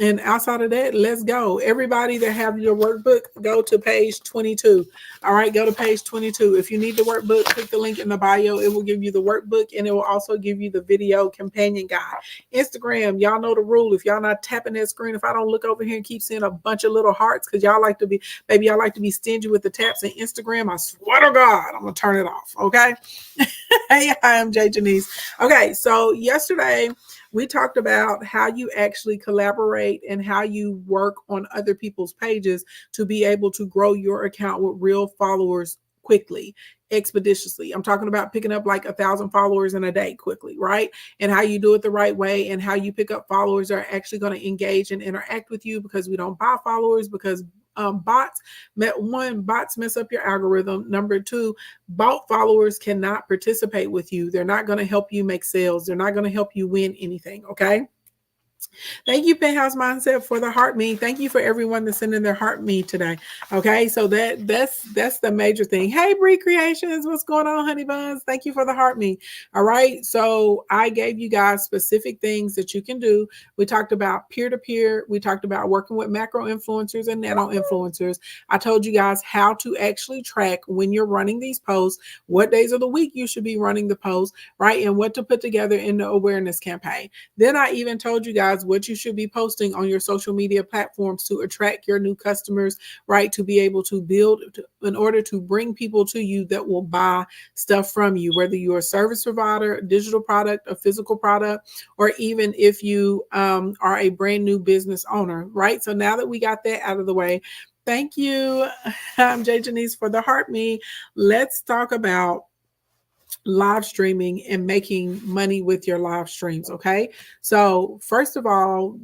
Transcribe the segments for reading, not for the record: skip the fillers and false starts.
And outside of that, let's go. Everybody that have your workbook, go to page 22. All right, go to page 22. If you need the workbook, click the link in the bio. It will give you the workbook and it will also give you the video companion guide. Instagram, y'all know the rule. If y'all not tapping that screen, if I don't look over here and keep seeing a bunch of little hearts, because y'all like to be, maybe y'all like to be stingy with the taps in Instagram, I swear to God, I'm going to turn it off. Okay. Hey, I'm Jay Janice. Okay. So yesterday, we talked about how you actually collaborate and how you work on other people's pages to be able to grow your account with real followers quickly, expeditiously. I'm talking about picking up like 1,000 followers in a day quickly, right? And how you do it the right way and how you pick up followers that are actually going to engage and interact with you, because we don't buy followers because bots mess up your algorithm. Number two, bot followers cannot participate with you. They're not going to help you make sales. They're not going to help you win anything. Okay. Thank you, Penthouse Mindset, for the heart me. Thank you for everyone that's sending their heart me today. Okay, so that's the major thing. Hey, Bree Creations, what's going on, honey buns? Thank you for the heart me. All right, so I gave you guys specific things that you can do. We talked about peer-to-peer. We talked about working with macro influencers and nano influencers. I told you guys how to actually track when you're running these posts, what days of the week you should be running the posts, right, and what to put together in the awareness campaign. Then I even told you guys what you should be posting on your social media platforms to attract your new customers, right? To be able to build, in order to bring people to you that will buy stuff from you, whether you're a service provider, a digital product, a physical product, or even if you are a brand new business owner, right? So now that we got that out of the way, thank you, I'm Jay Janice for the heart me. Let's talk about live streaming and making money with your live streams. Okay. So first of all,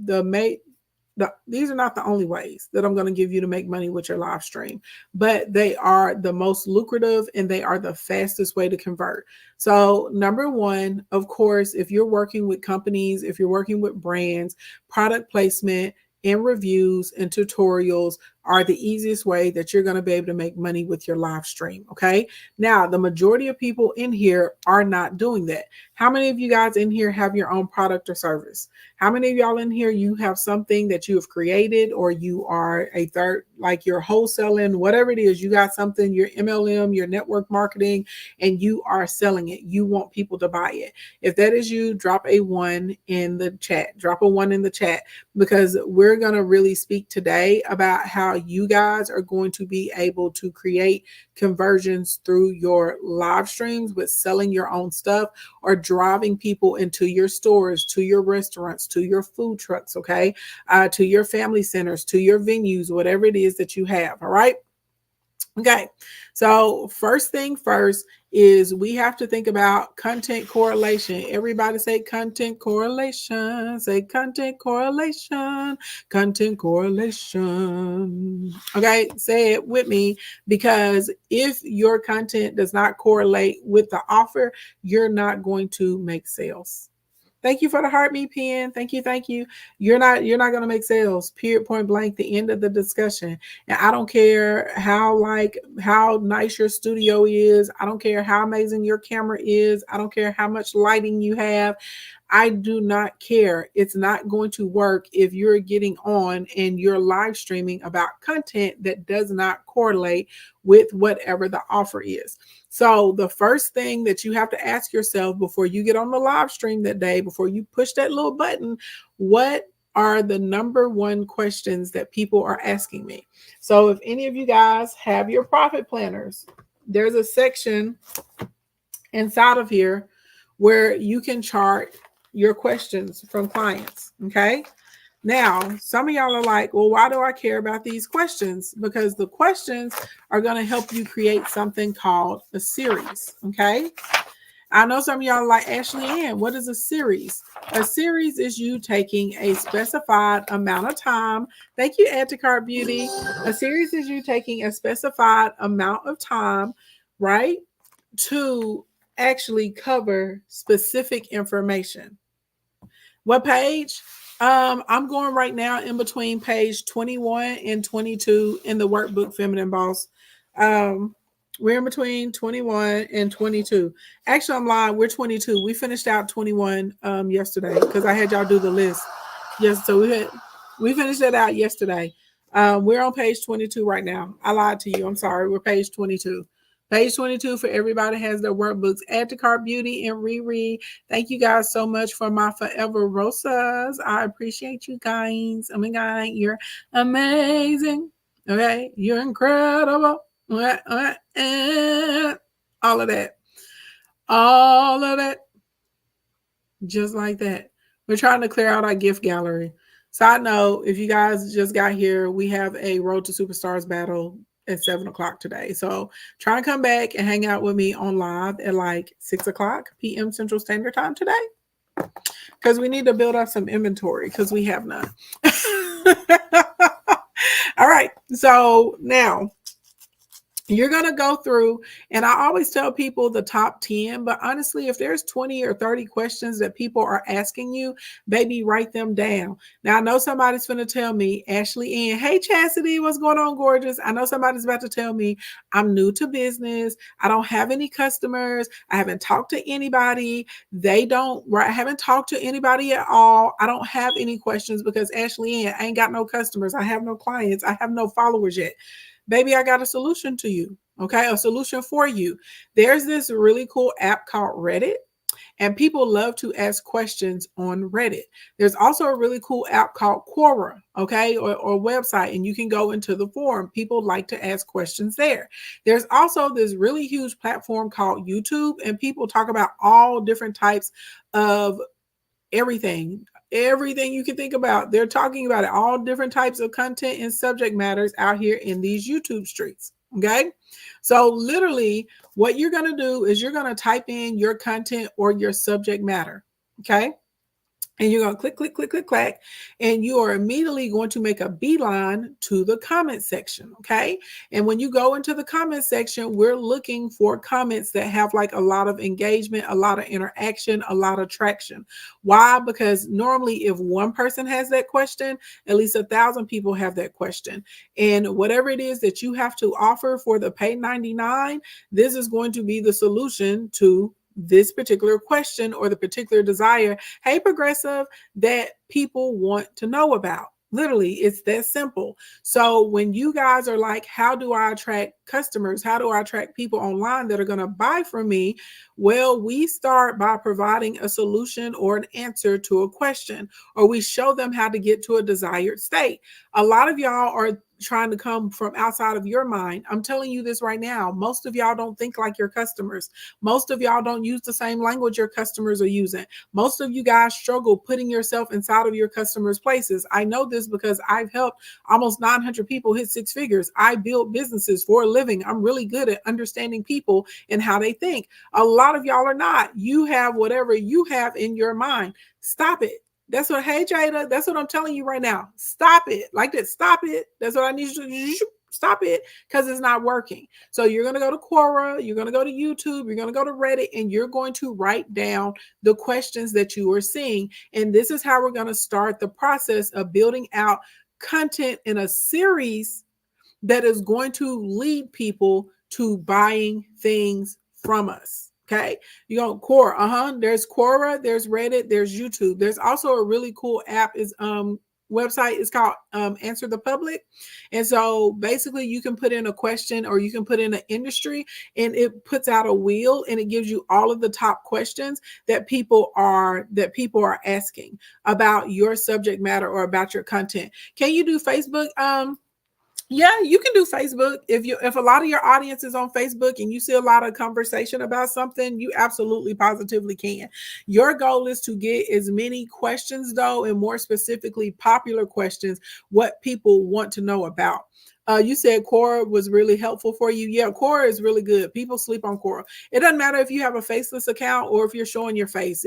these are not the only ways that I'm going to give you to make money with your live stream, but they are the most lucrative and they are the fastest way to convert. So number one, of course, if you're working with companies, if you're working with brands, product placement and reviews and tutorials are the easiest way that you're going to be able to make money with your live stream. Okay. Now, the majority of people in here are not doing that. How many of you guys in here have your own product or service? How many of y'all in here, you have something that you have created, or you are a third, like you're wholesaling, whatever it is, you got something, your MLM, your network marketing, and you are selling it. You want people to buy it. If that is you, drop a 1 in the chat. Drop a 1 in the chat, because we're going to really speak today about how you guys are going to be able to create conversions through your live streams with selling your own stuff or driving people into your stores, to your restaurants, to your food trucks, okay, to your family centers, to your venues, whatever it is that you have. All right. Okay, so first thing first is we have to think about content correlation. Everybody say content correlation. Say content correlation. Content correlation. Okay, say it with me, because if your content does not correlate with the offer, you're not going to make sales. Thank you for the heart me pen. Thank you. Thank you. You're not going to make sales, period, point blank, the end of the discussion. And I don't care how nice your studio is. I don't care how amazing your camera is. I don't care how much lighting you have. I do not care. It's not going to work if you're getting on and you're live streaming about content that does not correlate with whatever the offer is. So the first thing that you have to ask yourself before you get on the live stream that day, before you push that little button, what are the number one questions that people are asking me? So if any of you guys have your profit planners, there's a section inside of here where you can chart your questions from clients. Okay. Now, some of y'all are like, well, why do I care about these questions? Because the questions are going to help you create something called a series. Okay. I know some of y'all are like, Ashley Ann, what is a series? A series is you taking a specified amount of time. Thank you, Add to Cart Beauty. A series is you taking a specified amount of time, right, to actually cover specific information. What page? I'm going right now in between page 21 and 22 in the workbook Feminine Boss. We're in between 21 and 22. Actually, I'm lying. We're 22. We finished out 21 yesterday because I had y'all do the list. Yes, so we had We finished that out yesterday. We're on page 22 right now. I lied to you. I'm sorry. We're page 22. Page 22 for everybody has their workbooks. Add to cart, Beauty and Riri. Thank you guys so much for my Forever Rosas. I appreciate you guys. Oh my God, you're amazing. Okay, you're incredible. Okay, all of that. All of that. Just like that. We're trying to clear out our gift gallery. Side note, if you guys just got here, we have a Road to Superstars battle at 7 o'clock today. So try and come back and hang out with me on live at like 6 o'clock p.m. Central Standard Time today. Because we need to build up some inventory because we have none. All right. So now you're going to go through, and I always tell people the top 10, but honestly, if there's 20 or 30 questions that people are asking you, baby, write them down. Now, I know somebody's going to tell me, Ashley Ann, hey, Chastity, what's going on, gorgeous? I know somebody's about to tell me I'm new to business. I don't have any customers. I haven't talked to anybody. I haven't talked to anybody at all. I don't have any questions because Ashley Ann, I ain't got no customers. I have no clients. I have no followers yet. Baby, I got a solution to you. Okay, a solution for you. There's this really cool app called Reddit, and people love to ask questions on Reddit. There's also a really cool app called Quora, okay, or website, and you can go into the forum. People like to ask questions there. There's also this really huge platform called YouTube, and people talk about all different types of everything you can think about. They're talking about it, all different types of content and subject matters out here in these YouTube streets. Okay. So literally what you're going to do is you're going to type in your content or your subject matter. Okay. And you're going to click, click, click, click, click, and you are immediately going to make a beeline to the comment section, okay? And when you go into the comment section, we're looking for comments that have like a lot of engagement, a lot of interaction, a lot of traction. Why? Because normally if one person has that question, at least 1,000 people have that question. And whatever it is that you have to offer for the pay 99, this is going to be the solution to this particular question or the particular desire, hey, progressive, that people want to know about. Literally, it's that simple. So when you guys are like, how do I attract customers? How do I attract people online that are going to buy from me? Well, we start by providing a solution or an answer to a question, or we show them how to get to a desired state. A lot of y'all are trying to come from outside of your mind. I'm telling you this right now. Most of y'all don't think like your customers. Most of y'all don't use the same language your customers are using. Most of you guys struggle putting yourself inside of your customers' places. I know this because I've helped almost 900 people hit 6 figures. I build businesses for a living. I'm really good at understanding people and how they think. A lot of y'all are not. You have whatever you have in your mind. Stop it. That's what, hey, Jada, that's what I'm telling you right now. Stop it. Like that. Stop it. That's what I need you to do. Stop it, because it's not working. So you're going to go to Quora, you're going to go to YouTube, you're going to go to Reddit, and you're going to write down the questions that you are seeing. And this is how we're going to start the process of building out content in a series that is going to lead people to buying things from us. Okay, you go Quora. There's Quora, there's Reddit, there's YouTube. There's also a really cool app is website is called Answer the Public. And so basically you can put in a question or you can put in an industry, and it puts out a wheel and it gives you all of the top questions that people are asking about your subject matter or about your content. Can you do Facebook? Yeah, you can do Facebook. If a lot of your audience is on Facebook and you see a lot of conversation about something, you absolutely positively can. Your goal is to get as many questions though, and more specifically popular questions, what people want to know about. You said Quora was really helpful for you. Yeah, Quora is really good. People sleep on Quora. It doesn't matter if you have a faceless account or if you're showing your face.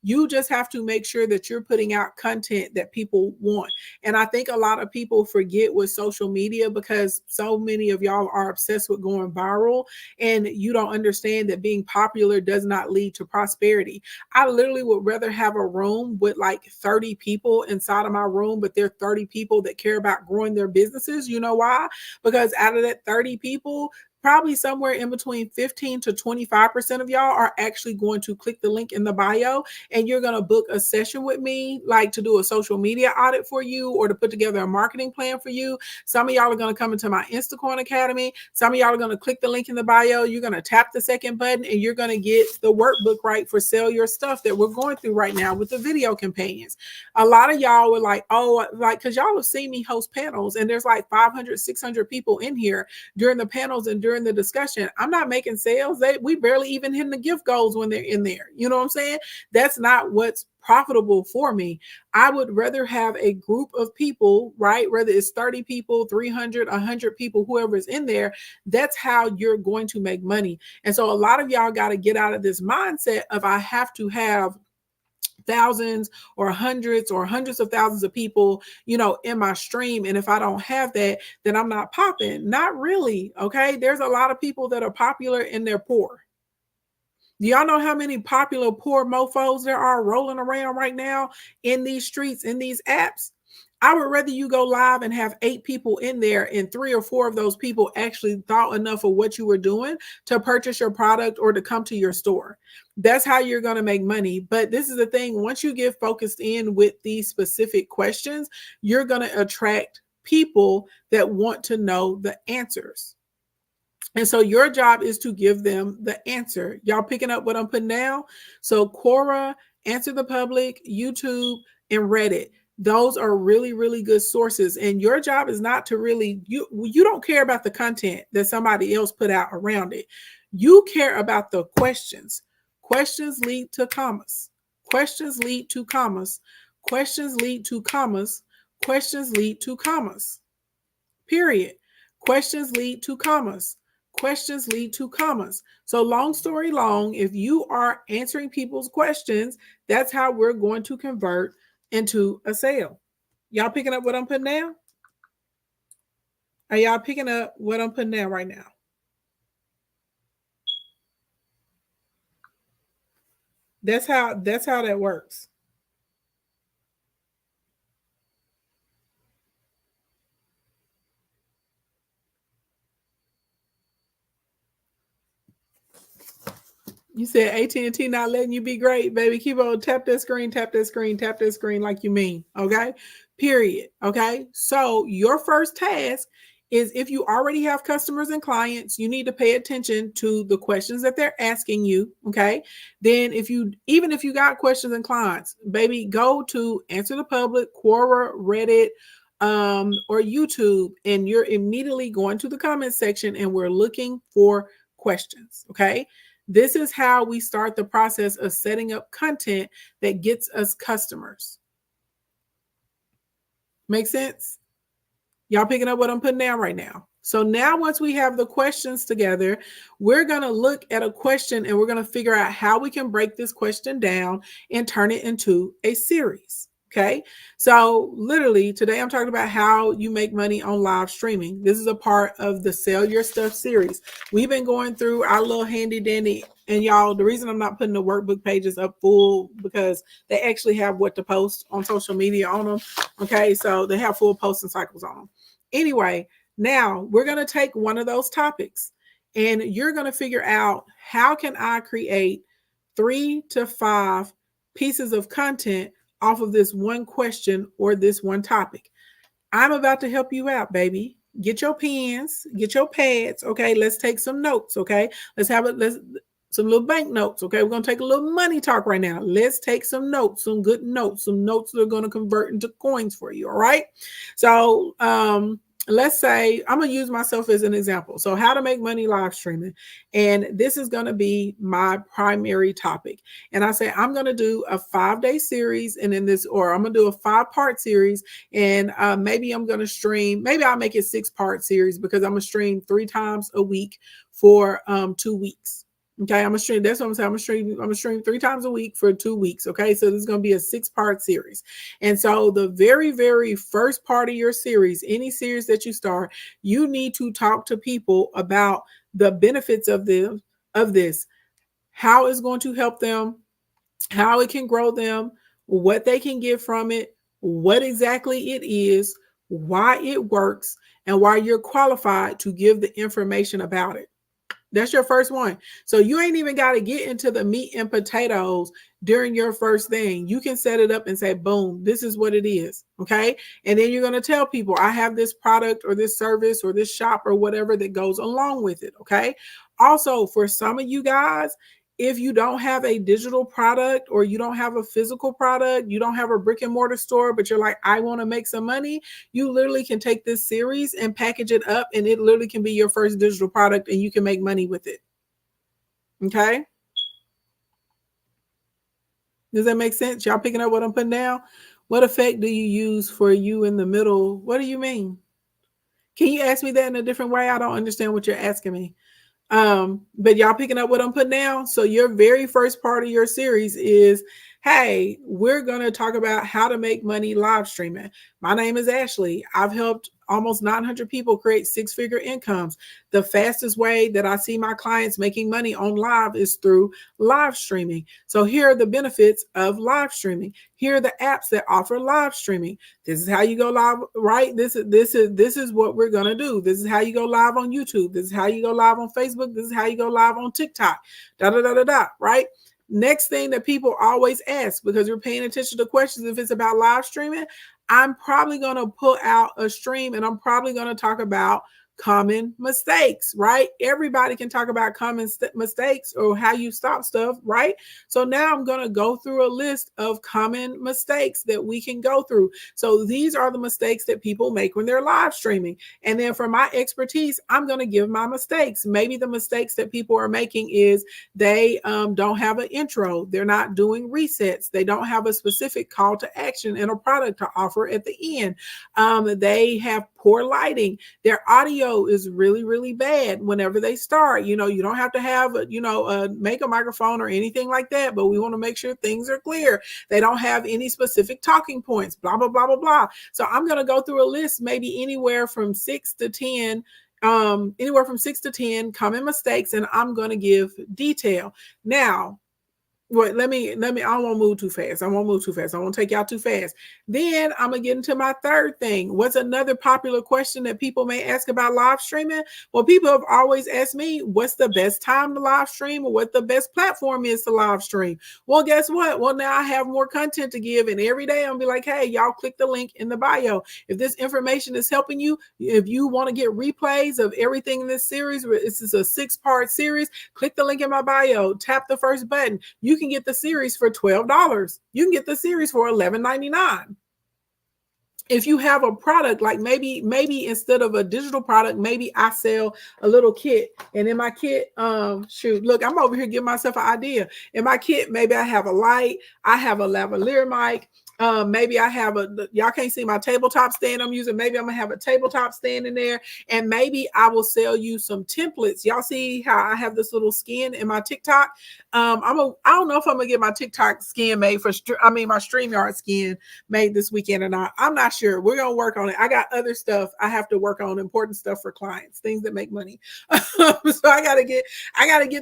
You just have to make sure that you're putting out content that people want. And I think a lot of people forget with social media, because so many of y'all are obsessed with going viral, and you don't understand that being popular does not lead to prosperity. I literally would rather have a room with like 30 people inside of my room, but there are 30 people that care about growing their businesses. You know why? Because out of that 30 people, probably somewhere in between 15 to 25% of y'all are actually going to click the link in the bio and you're going to book a session with me, like to do a social media audit for you or to put together a marketing plan for you. Some of y'all are going to come into my Instacorn Academy. Some of y'all are going to click the link in the bio. You're going to tap the second button and you're going to get the workbook right for Sell Your Stuff that we're going through right now with the video companions. A lot of y'all were like, oh, like, because y'all have seen me host panels and there's like 500, 600 people in here during the panels and during the discussion. I'm not making sales. We barely even hitting the gift goals when they're in there. You know what I'm saying? That's not what's profitable for me. I would rather have a group of people, right? Whether it's 30 people, 300, 100 people, whoever's in there, that's how you're going to make money. And so a lot of y'all got to get out of this mindset of I have to have thousands or hundreds of thousands of people, you know, in my stream. And if I don't have that, then I'm not popping. Not really. Okay. There's a lot of people that are popular and they're poor. Do y'all know how many popular poor mofos there are rolling around right now in these streets, in these apps? I would rather you go live and have 8 people in there and 3 or 4 of those people actually thought enough of what you were doing to purchase your product or to come to your store. That's how you're going to make money. But this is the thing. Once you get focused in with these specific questions, you're going to attract people that want to know the answers. And so your job is to give them the answer. Y'all picking up what I'm putting down? So Quora, Answer the Public, YouTube, and Reddit. Those are really, really good sources. And your job is not to really, you don't care about the content that somebody else put out around it. You care about the questions. Questions lead to commas. Questions lead to commas. Questions lead to commas. Questions lead to commas. Period. Questions lead to commas. Questions lead to commas. So long story long, if you are answering people's questions, that's how we're going to convert into a sale. Y'all picking up what I'm putting down? Are y'all picking up what I'm putting down right now? That's how that works. You said AT&T not letting you be great, baby. Keep on tap that screen, tap that screen, tap that screen like you mean. Okay. Period. Okay. So your first task is if you already have customers and clients, you need to pay attention to the questions that they're asking you. Okay. Then even if you got questions and clients, baby, go to Answer the Public, Quora, Reddit, or YouTube, and you're immediately going to the comment section and we're looking for questions. Okay. This is how we start the process of setting up content that gets us customers. Make sense? Y'all picking up what I'm putting down right now? So now once we have the questions together, we're going to look at a question and we're going to figure out how we can break this question down and turn it into a series. Okay. So literally today I'm talking about how you make money on live streaming. This is a part of the Sell Your Stuff series. We've been going through our little handy dandy, and y'all, the reason I'm not putting the workbook pages up full because they actually have what to post on social media on them. Okay. So they have full posting cycles on them. Anyway, now we're going to take one of those topics and you're going to figure out how can I create 3 to 5 pieces of content off of this one question or this one topic. I'm about to help you out, baby. Get your pens, get your pads. Okay, let's take some notes. Okay, let's some little bank notes. Okay, we're gonna take a little money talk right now. Let's take some notes, some good notes, some notes that are gonna convert into coins for you. All right. So let's say I'm gonna use myself as an example. So how to make money live streaming, and this is gonna be my primary topic. And I say I'm gonna do a 5-day series, and in this, or I'm gonna do a 5-part series, and maybe I'm gonna stream. Maybe I'll make it 6-part series because I'm gonna stream 3 times a week for 2 weeks. Okay, I'm gonna stream. That's what I'm saying. I'm gonna stream 3 times a week for 2 weeks. Okay, so this is gonna be a 6-part series. And so the very, very first part of your series, any series that you start, you need to talk to people about the benefits of this, how it's going to help them, how it can grow them, what they can get from it, what exactly it is, why it works, and why you're qualified to give the information about it. That's your first one. So you ain't even got to get into the meat and potatoes during your first thing. You can set it up and say, boom, this is what it is. Okay. And then you're going to tell people, I have this product or this service or this shop or whatever that goes along with it. Okay. Also, for some of you guys, if you don't have a digital product or you don't have a physical product, you don't have a brick and mortar store, but you're like, I want to make some money, you literally can take this series and package it up, and it literally can be your first digital product and you can make money with it. Okay. Does that make sense? Y'all picking up what I'm putting down? What effect do you use for you in the middle? What do you mean? Can you ask me that in a different way? I don't understand what you're asking me. But y'all picking up what I'm putting down. So your very first part of your series is, hey, we're going to talk about how to make money live streaming. My name is Ashley. I've helped almost 900 people create six-figure incomes. The fastest way that I see my clients making money on live is through live streaming. So here are the benefits of live streaming. Here are the apps that offer live streaming. This is how you go live, right? This is what we're gonna do. This is how you go live on YouTube. This is how you go live on Facebook. This is how you go live on TikTok. Da da da da da. Right? Next thing that people always ask, because you're paying attention to questions, if it's about live streaming, I'm probably going to put out a stream and I'm probably going to talk about common mistakes, right? Everybody can talk about common mistakes or how you stop stuff, right? So now I'm going to go through a list of common mistakes that we can go through. So these are the mistakes that people make when they're live streaming. And then for my expertise, I'm going to give my mistakes. Maybe the mistakes that people are making is they don't have an intro. They're not doing resets. They don't have a specific call to action and a product to offer at the end. They have poor lighting. Their audio is really, really bad whenever they start. You don't have to have, make a microphone or anything like that, but we want to make sure things are clear. They don't have any specific talking points, blah, blah, blah, blah, blah. So I'm going to go through a list, maybe anywhere from 6 to 10 common mistakes, and I'm going to give detail. Now, wait, let me, I don't want to move too fast. I won't take y'all too fast. Then I'm going to get into my third thing. What's another popular question that people may ask about live streaming? Well, people have always asked me, what's the best time to live stream or what the best platform is to live stream? Well, guess what? Well, now I have more content to give, and every day I'll be like, hey, y'all click the link in the bio. If this information is helping you, if you want to get replays of everything in this series, this is a 6-part series, click the link in my bio, tap the first button. You can get the series for $12. You can get the series for $11.99. If you have a product, like maybe instead of a digital product, maybe I sell a little kit. And in my kit, look, I'm over here giving myself an idea. In my kit, maybe I have a light, I have a lavalier mic. Maybe I have y'all can't see my tabletop stand I'm using. Maybe I'm gonna have a tabletop stand in there, and maybe I will sell you some templates. Y'all see how I have this little skin in my TikTok? I don't know if I'm gonna get my TikTok skin made my StreamYard skin made this weekend or not. I'm not sure. We're gonna work on it. I got other stuff I have to work on, important stuff for clients, things that make money. So I gotta get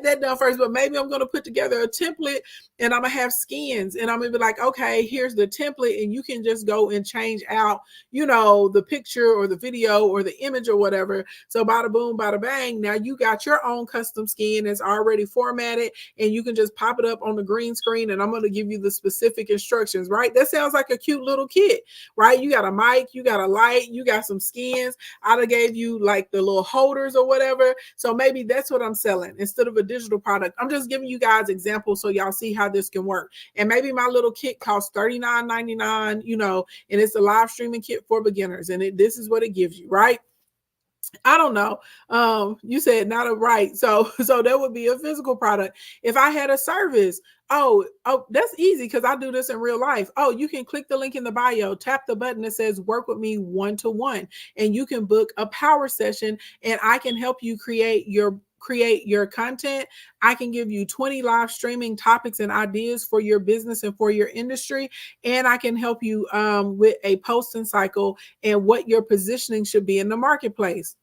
that done first. But maybe I'm gonna put together a template, and I'm gonna have skins, and I'm gonna be like, okay, here's the template, and you can just go and change out, the picture or the video or the image or whatever. So bada boom, bada bang. Now you got your own custom skin that's already formatted, and you can just pop it up on the green screen, and I'm going to give you the specific instructions, right? That sounds like a cute little kit, right? You got a mic, you got a light, you got some skins. I gave you like the little holders or whatever. So maybe that's what I'm selling instead of a digital product. I'm just giving you guys examples so y'all see how this can work. And maybe my little kit costs $39.99, and it's a live streaming kit for beginners, and this is what it gives you, right? I don't know. You said not a right. So that would be a physical product. If I had a service, oh, that's easy because I do this in real life. Oh, you can click the link in the bio, tap the button that says work with me 1-to-1, and you can book a power session, and I can help you create your content. I can give you 20 live streaming topics and ideas for your business and for your industry. And I can help you with a posting cycle and what your positioning should be in the marketplace.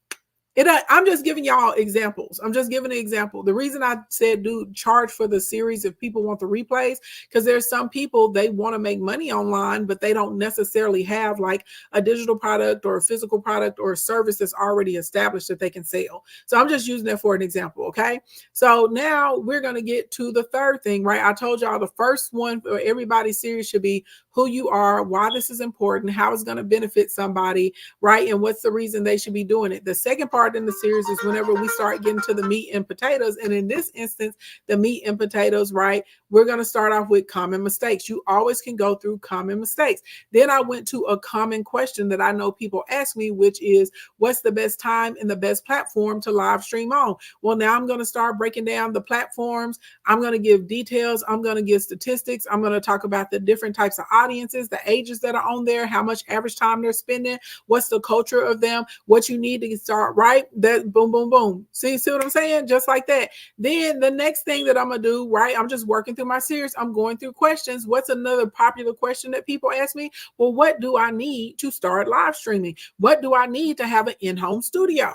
I'm just giving y'all examples. I'm just giving an example. The reason I said do charge for the series if people want the replays, because there's some people, they want to make money online, but they don't necessarily have like a digital product or a physical product or a service that's already established that they can sell. So I'm just using that for an example. Okay. So now we're going to get to the third thing, right? I told y'all the first one for everybody's series should be who you are, why this is important, how it's going to benefit somebody, right? And what's the reason they should be doing it. The second part in the series is whenever we start getting to the meat and potatoes. And in this instance, the meat and potatoes, right? We're going to start off with common mistakes. You always can go through common mistakes. Then I went to a common question that I know people ask me, which is what's the best time and the best platform to live stream on? Well, now I'm going to start breaking down the platforms. I'm going to give details. I'm going to give statistics. I'm going to talk about the different types of audiences, the ages that are on there, how much average time they're spending, what's the culture of them, what you need to start right. That boom, boom, boom. See what I'm saying? Just like that. Then the next thing that I'm going to do, right? I'm just working through my series. I'm going through questions. What's another popular question that people ask me? Well, what do I need to start live streaming? What do I need to have an in-home studio?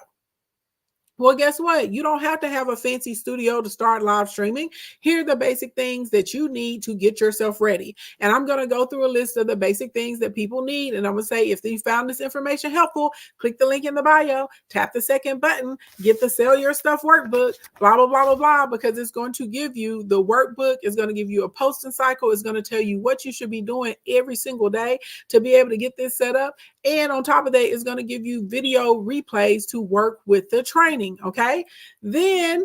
Well, guess what? You don't have to have a fancy studio to start live streaming. Here are the basic things that you need to get yourself ready. And I'm going to go through a list of the basic things that people need. And I'm going to say, if you found this information helpful, click the link in the bio, tap the second button, get the Sell Your Stuff workbook, blah, blah, blah, blah, blah, because it's going to give you the workbook. It's going to give you a posting cycle. It's going to tell you what you should be doing every single day to be able to get this set up. And on top of that, it's going to give you video replays to work with the training. Okay. Then,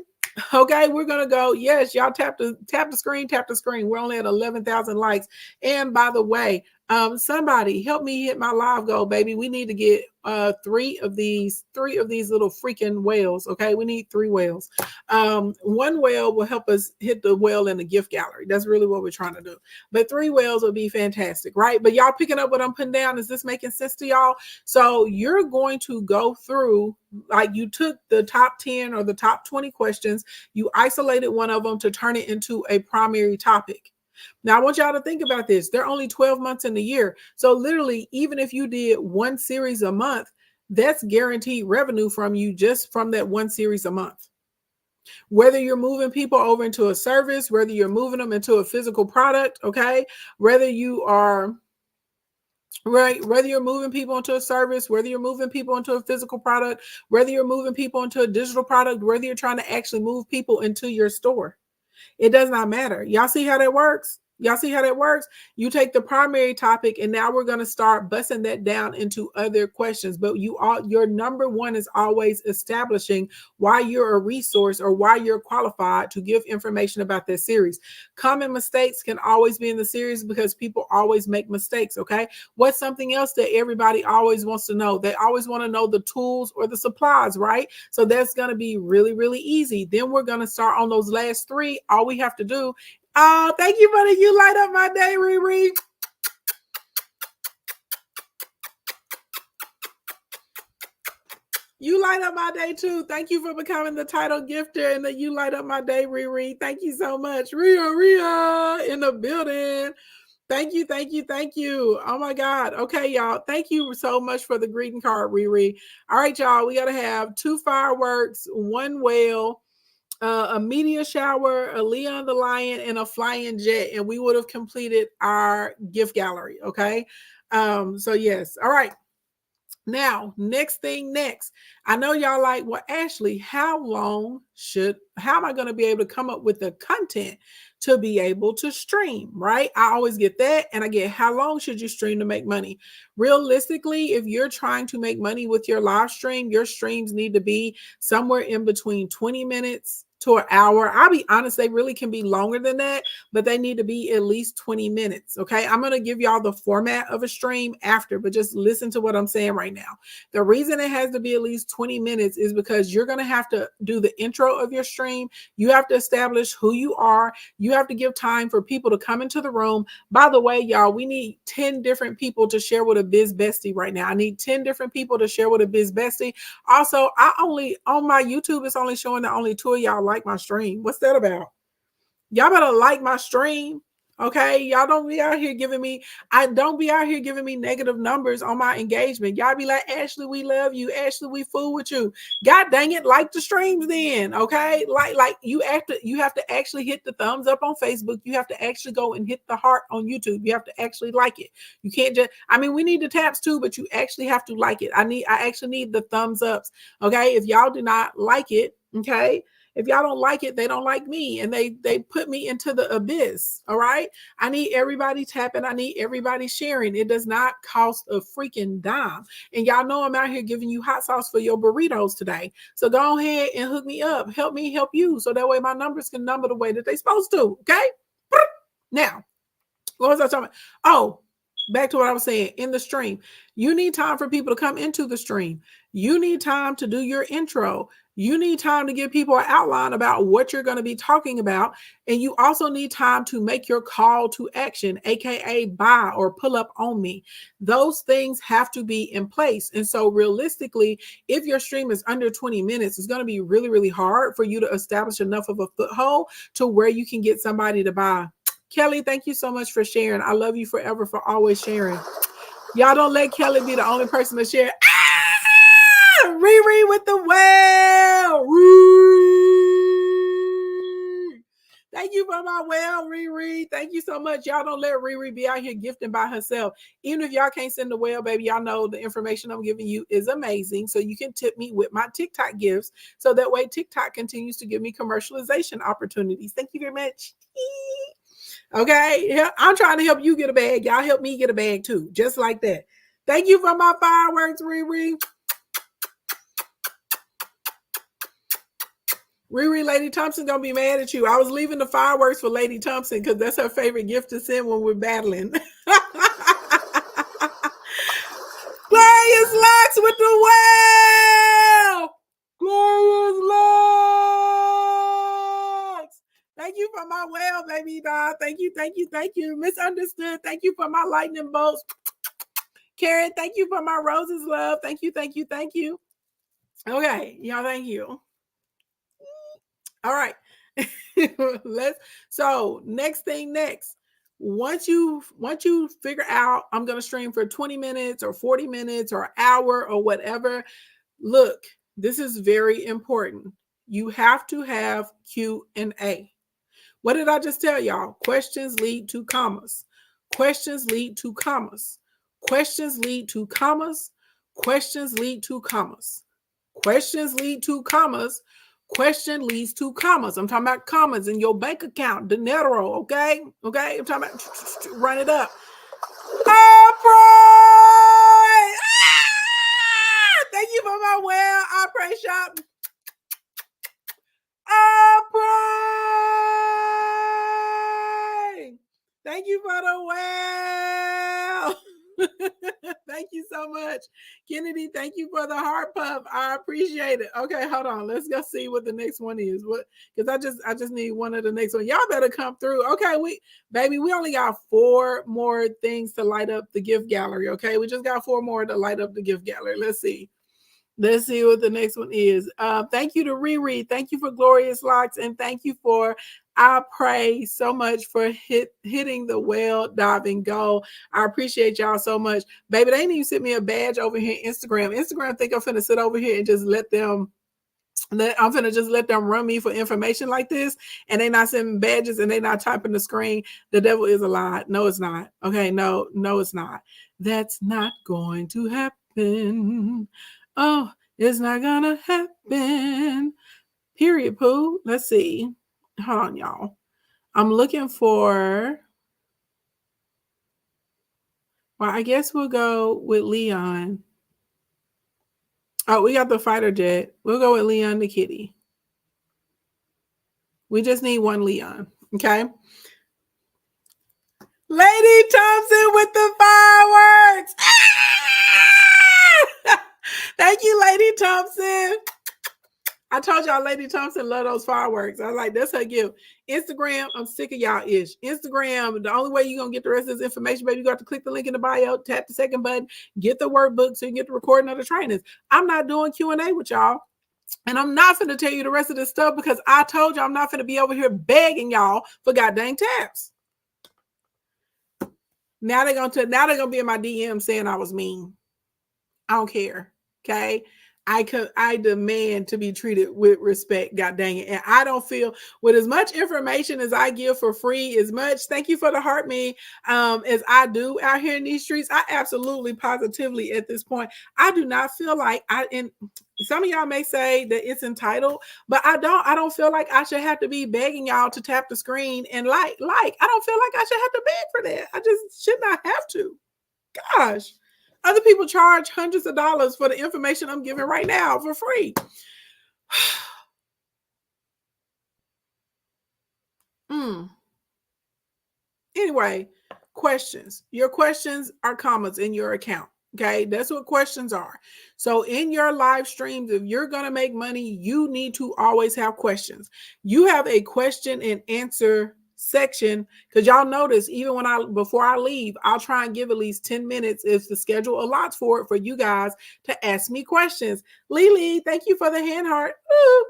okay, we're going to go. Yes, y'all tap the screen. We're only at 11,000 likes. And by the way, somebody help me hit my live goal, baby. We need to get three of these little freaking whales. Okay, we need 3 whales. One whale will help us hit the whale in the gift gallery. That's really what we're trying to do. But 3 whales would be fantastic, right? But y'all picking up what I'm putting down? Is this making sense to y'all? So you're going to go through, like, you took the top 10 or the top 20 questions, you isolated one of them to turn it into a primary topic. Now, I want y'all to think about this. There are only 12 months in the year. So literally, even if you did 1 series a month, that's guaranteed revenue from you just from that 1 series a month. Whether you're moving people over into a service, whether you're moving them into a physical product, okay? Whether you are... right, whether you're moving people into a service, whether you're moving people into a physical product, whether you're moving people into a digital product, whether you're trying to actually move people into your store. It does not matter. Y'all see how that works? You take the primary topic, and now we're going to start busting that down into other questions. But your number one is always establishing why you're a resource or why you're qualified to give information about this series. Common mistakes can always be in the series because people always make mistakes. Okay. What's something else that everybody always wants to know? They always want to know the tools or the supplies, right? So that's going to be really, really easy. Then we're going to start on those last 3. All we have to do... Oh, thank you, buddy. You light up my day, Riri. You light up my day too. Thank you for becoming the title gifter and that you light up my day, Riri. Thank you so much. Ria in the building. Thank you. Oh my God. Okay, y'all. Thank you so much for the greeting card, Riri. All right, y'all. We got to have 2 fireworks, 1 whale, a meteor shower, a Leon the Lion, and a flying jet, and we would have completed our gift gallery. Okay. So yes. All right. Now, next. I know y'all like, well, Ashley, how am I going to be able to come up with the content to be able to stream, right? I always get that. And I get, how long should you stream to make money? Realistically, if you're trying to make money with your live stream, your streams need to be somewhere in between 20 minutes to an hour. I'll be honest, they really can be longer than that, but they need to be at least 20 minutes. Okay. I'm going to give y'all the format of a stream after, but just listen to what I'm saying right now. The reason it has to be at least 20 minutes is because you're going to have to do the intro of your stream. You have to establish who you are. You have to give time for people to come into the room. By the way, y'all, we need 10 different people to share with a biz bestie right now. I need 10 different people to share with a biz bestie. Also, on my YouTube, it's only showing that only 2 of y'all like my stream. What's that about? Y'all better like my stream. Okay, y'all don't be out here giving me, I don't be out here giving me negative numbers on my engagement. Y'all be like, Ashley, we love you. Ashley, we fool with you. God dang it, like the streams then. Okay. Like you have to actually hit the thumbs up on Facebook. You have to actually go and hit the heart on YouTube. You have to actually like it. You can't just, I mean, we need the taps too, but you actually have to like it. I actually need the thumbs ups. Okay. If y'all do not like it, okay. If y'all don't like it, they don't like me, and they put me into the abyss. All right. I need everybody tapping. I need everybody sharing. It does not cost a freaking dime. And y'all know I'm out here giving you hot sauce for your burritos today. So go ahead and hook me up. Help me help you. So that way my numbers can number the way that they're supposed to. Okay. Now, what was I talking about? Oh, back to what I was saying in the stream. You need time for people to come into the stream. You need time to do your intro. You need time to give people an outline about what you're going to be talking about. And you also need time to make your call to action, AKA buy or pull up on me. Those things have to be in place. And so realistically, if your stream is under 20 minutes, it's going to be really, really hard for you to establish enough of a foothold to where you can get somebody to buy. Kelly, thank you so much for sharing. I love you forever for always sharing. Y'all don't let Kelly be the only person to share. Ah! Riri with the whale. Woo! Thank you for my whale, Riri. Thank you so much. Y'all don't let Riri be out here gifting by herself. Even if y'all can't send the whale, baby, y'all know the information I'm giving you is amazing. So you can tip me with my TikTok gifts. So that way TikTok continues to give me commercialization opportunities. Thank you very much. Okay, yeah, I'm trying to help you get a bag. Y'all help me get a bag too, just like that. Thank you for my fireworks, Riri. Riri, Lady Thompson gonna be mad at you. I was leaving the fireworks for Lady Thompson because that's her favorite gift to send when we're battling. Glorious Locks with the whale. Glorious Locks. Thank you for my whale, baby doll. Thank you, thank you, thank you. Misunderstood. Thank you for my lightning bolts. Karen, thank you for my roses, love. Thank you, thank you, thank you. Okay, y'all, thank you. All right. Next thing next. Once you figure out I'm going to stream for 20 minutes or 40 minutes or an hour or whatever, look, this is very important. You have to have Q&A. What did I just tell y'all? Questions lead to commas. Questions lead to commas. Questions lead to commas. Questions lead to commas. Questions lead to commas. Question leads to commas. I'm talking about commas in your bank account, dinero, okay? Okay, I'm talking about run it up. All right. Thank you for my well. I pray shop. All right. Thank you for the well. Thank you so much. Kennedy, thank you for the heart puff. I appreciate it. Okay, hold on. Let's go see what the next one is. What? Because I just need one of the next one. Y'all better come through. Okay, we only got 4 more things to light up the gift gallery. Okay, we just got 4 more to light up the gift gallery. Let's see. Let's see what the next one is. Thank you to Riri. Thank you for Glorious Locks. And thank you for I pray so much for hitting the whale diving goal. I appreciate y'all so much. Baby, they didn't even send me a badge over here on Instagram. Instagram think I'm finna sit over here and just let them run me for information like this, and they not sending badges and they not typing the screen. The devil is a lie. No, it's not. Okay, no, it's not. That's not going to happen. Oh, it's not gonna happen. Period, Pooh. Let's see. Hold on, y'all. I'm looking for. Well, I guess we'll go with Leon. Oh, we got the fighter jet. We'll go with Leon the kitty. We just need one Leon. Okay. Lady Thompson with the fireworks. Thank you, Lady Thompson. I told y'all Lady Thompson love those fireworks. I was like, that's her gift. Instagram, I'm sick of y'all ish. Instagram, the only way you're going to get the rest of this information, baby, you got to click the link in the bio, tap the second button, get the workbook so you can get the recording of the trainings. I'm not doing Q&A with y'all. And I'm not going to tell you the rest of this stuff because I told you I'm not going to be over here begging y'all for goddamn taps. Now they're gonna be in my DM saying I was mean. I don't care. Okay. I demand to be treated with respect, god dang it. And I don't feel with as much information as I give for free, as much thank you for the heart me as I do out here in these streets. I absolutely positively at this point, I do not feel like and some of y'all may say that it's entitled, but I don't feel like I should have to be begging y'all to tap the screen and like. I don't feel like I should have to beg for that. I just should not have to. Gosh. Other people charge hundreds of dollars for the information I'm giving right now for free. Anyway, questions. Your questions are commas in your account. Okay, that's what questions are. So in your live streams, if you're going to make money, you need to always have questions. You have a question and answer section, because y'all notice even before I leave, I'll try and give at least 10 minutes if the schedule allots for it for you guys to ask me questions. Lily, thank you for the hand heart. Ooh.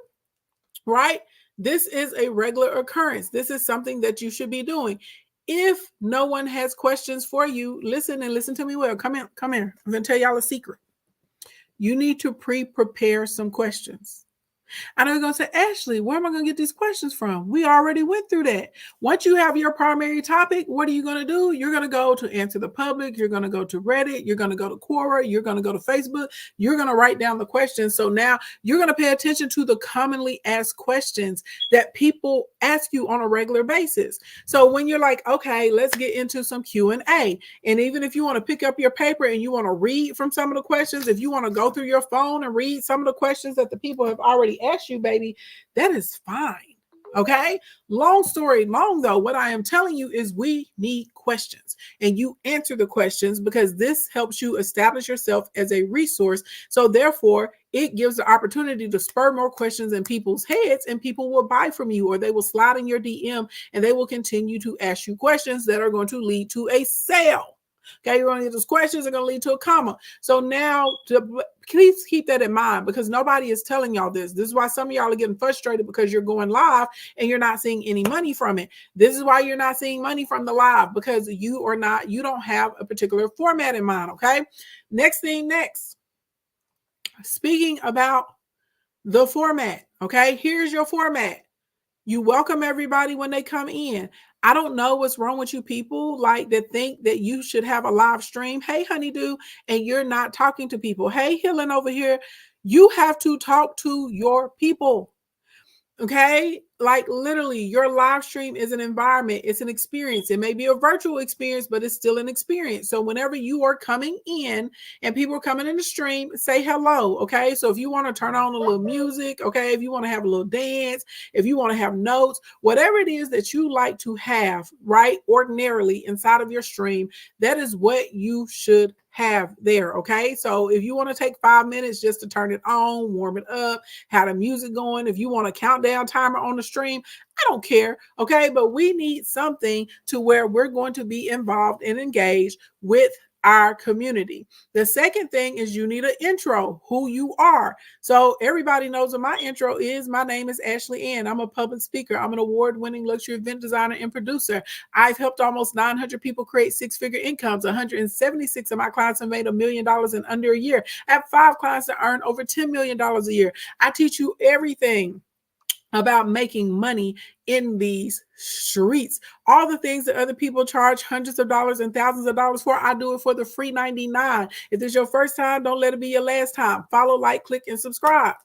Right? This is a regular occurrence. This is something that you should be doing. If no one has questions for you, listen to me well. Come here. I'm going to tell y'all a secret. You need to prepare some questions. I know you're going to say, Ashley, where am I going to get these questions from? We already went through that. Once you have your primary topic, what are you going to do? You're going to go to Answer the Public. You're going to go to Reddit. You're going to go to Quora. You're going to go to Facebook. You're going to write down the questions. So now you're going to pay attention to the commonly asked questions that people ask you on a regular basis. So when you're like, okay, let's get into some Q&A. And even if you want to pick up your paper and you want to read from some of the questions, if you want to go through your phone and read some of the questions that the people have already ask you, baby, that is fine. Okay. Long story long, though, what I am telling you is we need questions, and you answer the questions because this helps you establish yourself as a resource. So therefore, it gives the opportunity to spur more questions in people's heads, and people will buy from you, or they will slide in your DM and they will continue to ask you questions that are going to lead to a sale. Okay, you're going to get those questions are going to lead to a comma. So now, please keep that in mind, because nobody is telling y'all this. This is why some of y'all are getting frustrated because you're going live and you're not seeing any money from it. This is why you're not seeing money from the live, because you don't have a particular format in mind. Okay, next. Speaking about the format, okay, here's your format. You welcome everybody when they come in. I don't know what's wrong with you people like that think that you should have a live stream. Hey, honeydew, and you're not talking to people. Hey, Healing over here. You have to talk to your people. Okay, like literally your live stream is an environment. It's an experience. It may be a virtual experience, but it's still an experience. So whenever you are coming in and people are coming in the stream, say hello. Okay, so if you want to turn on a little music, okay, if you want to have a little dance, if you want to have notes, whatever it is that you like to have, right, ordinarily inside of your stream, that is what you should have there. Okay, so if you want to take 5 minutes just to turn it on, warm it up, have the music going, if you want a countdown timer on the stream, I don't care. Okay, but we need something to where we're going to be involved and engaged with our community. The second thing is you need an intro, who you are. So everybody knows what my intro is. My name is Ashley Ann. I'm a public speaker. I'm an award-winning luxury event designer and producer. I've helped almost 900 people create six-figure incomes. 176 of my clients have made $1 million in under a year. I have 5 clients that earn over $10 million a year. I teach you everything about making money in these streets. All the things that other people charge hundreds of dollars and thousands of dollars for, I do it for the free 99. If this is your first time, don't let it be your last time. Follow, like, click, and subscribe.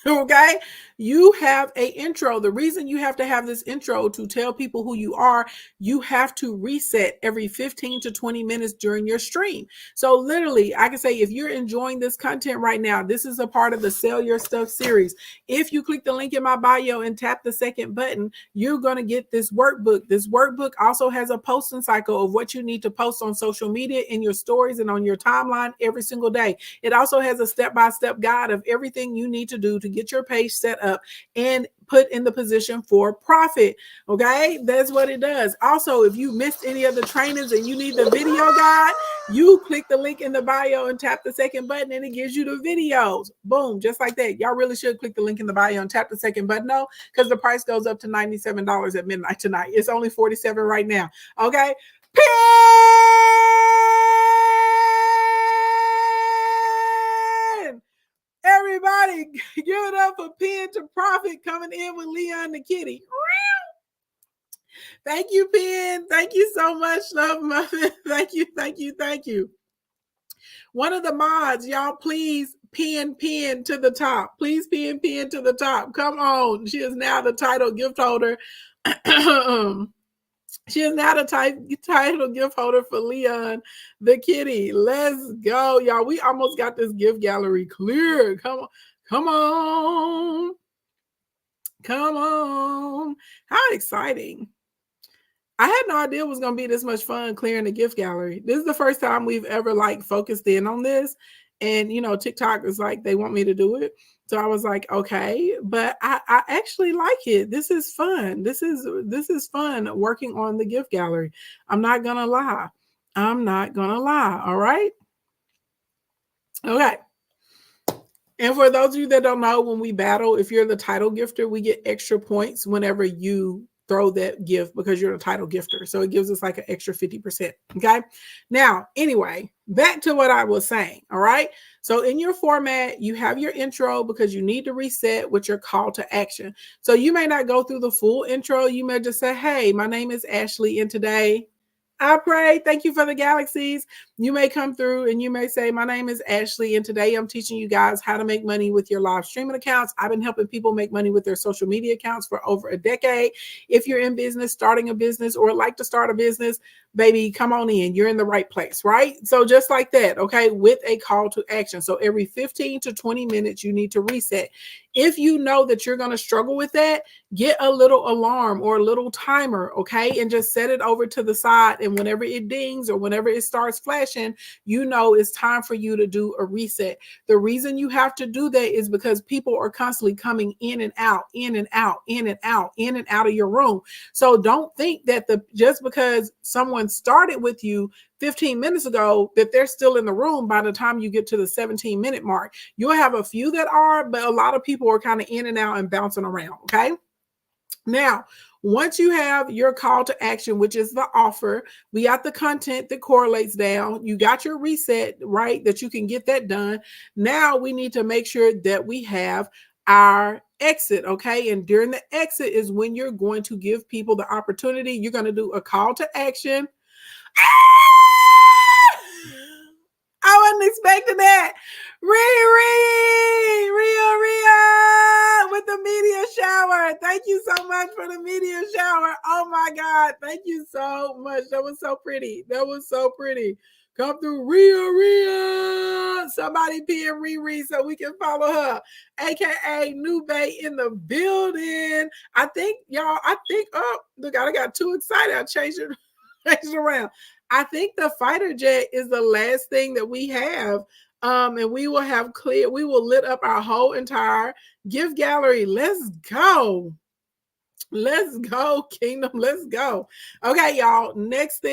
Okay, you have a intro. The reason you have to have this intro to tell people who you are, you have to reset every 15 to 20 minutes during your stream. So literally, I can say if you're enjoying this content right now, this is a part of the Sell Your Stuff series. If you click the link in my bio and tap the second button, you're going to get this workbook. This workbook also has a posting cycle of what you need to post on social media, in your stories, and on your timeline every single day. It also has a step-by-step guide of everything you need to do to get your page set up and put in the position for profit. Okay, that's what it does. Also, if you missed any of the trainings and you need the video guide, You click the link in the bio and tap the second button and it gives you the videos. Boom, just like that. Y'all really should click the link in the bio and tap the second button, though, because the price goes up to $97 at midnight tonight. It's only $47 right now. Okay. Pin! Everybody, give it up for Pin to Profit coming in with Leon the Kitty. Thank you, Pin. Thank you so much, Love Muffin. Thank you, thank you, thank you. One of the mods, y'all, please pin to the top. Please pin to the top. Come on. She is now the title gift holder. She is now the title gift holder for Leon the Kitty. Let's go, y'all. We almost got this gift gallery clear. Come on. Come on. Come on. How exciting. I had no idea it was going to be this much fun clearing the gift gallery. This is the first time we've ever like focused in on this. And, you know, TikTok is like, they want me to do it. So I was like, okay, but I actually like it. This is fun. This is fun working on the gift gallery. I'm not going to lie. I'm not going to lie. All right. Okay. And for those of you that don't know, when we battle, if you're the title gifter, we get extra points whenever you throw that gift because you're a title gifter. So it gives us like an extra 50%. Okay. Now, anyway, back to what I was saying. All right. So in your format, you have your intro because you need to reset with your call to action. So you may not go through the full intro. You may just say, hey, my name is Ashley, and today I pray. Thank you for the galaxies. You may come through and you may say, my name is Ashley, and today I'm teaching you guys how to make money with your live streaming accounts. I've been helping people make money with their social media accounts for over a decade. If you're in business, starting a business, or like to start a business, baby, come on in. You're in the right place, right? So just like that, okay, with a call to action. So every 15 to 20 minutes, you need to reset. If you know that you're going to struggle with that, get a little alarm or a little timer, okay, and just set it over to the side. And whenever it dings or whenever it starts flashing, you know it's time for you to do a reset. The reason you have to do that is because people are constantly coming in and out, in and out, in and out, in and out of your room. So don't think that just because someone started with you 15 minutes ago that they're still in the room by the time you get to the 17-minute mark. You'll have a few that are, but a lot of people are kind of in and out and bouncing around, okay? Now, once you have your call to action, which is the offer, we got the content that correlates down. You got your reset, right, that you can get that done. Now we need to make sure that we have our exit, okay? And during the exit is when you're going to give people the opportunity. You're going to do a call to action. I wasn't expecting that. Ria with the media shower. Thank you so much for the media shower. Oh my God. Thank you so much. That was so pretty. That was so pretty. Come through, Ria. Somebody pin Riri so we can follow her. AKA New Bay in the building. I think, oh, look, I got too excited. I changed it around. I think the fighter jet is the last thing that we have. And we will lit up our whole entire gift gallery. Let's go. Let's go, Kingdom. Let's go. Okay, y'all. Next.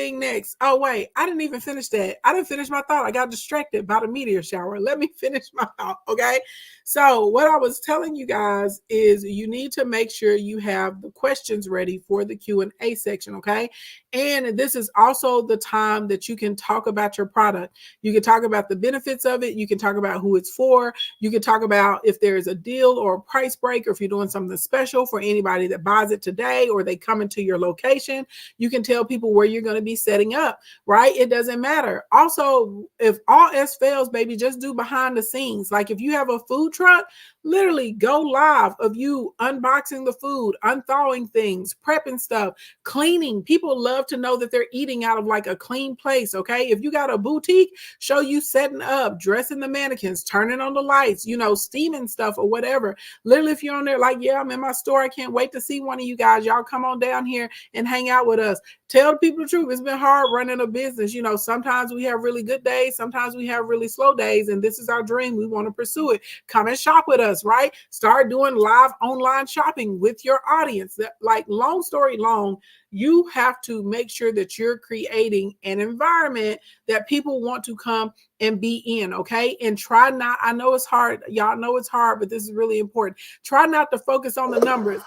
Oh, wait. I didn't even finish that. I didn't finish my thought. I got distracted by the meteor shower. Let me finish my thought, okay? So what I was telling you guys is you need to make sure you have the questions ready for the Q&A section, okay? And this is also the time that you can talk about your product. You can talk about the benefits of it. You can talk about who it's for. You can talk about if there's a deal or a price break, or if you're doing something special for anybody that buys it today or they come into your location. You can tell people where you're going to be setting up, right? It doesn't matter. Also, if all else fails, baby, just do behind the scenes. Like if you have a food truck, literally go live of you unboxing the food, unthawing things, prepping stuff, cleaning. People love to know that they're eating out of like a clean place, okay? If you got a boutique, show you setting up, dressing the mannequins, turning on the lights, steaming stuff or whatever. Literally, if you're on there like, yeah, I'm in my store, I can't wait to see one of you guys. Y'all come on down here and hang out with us. tell the people the truth. It's been hard running a business. You know, sometimes we have really good days, sometimes we have really slow days, and this is our dream. We want to pursue it. Come and shop with us, right? Start doing live online shopping with your audience. That, like, long story long, you have to make sure that you're creating an environment that people want to come and be in, okay? And try not, I know it's hard. Y'all know it's hard, but this is really important. Try not to focus on the numbers.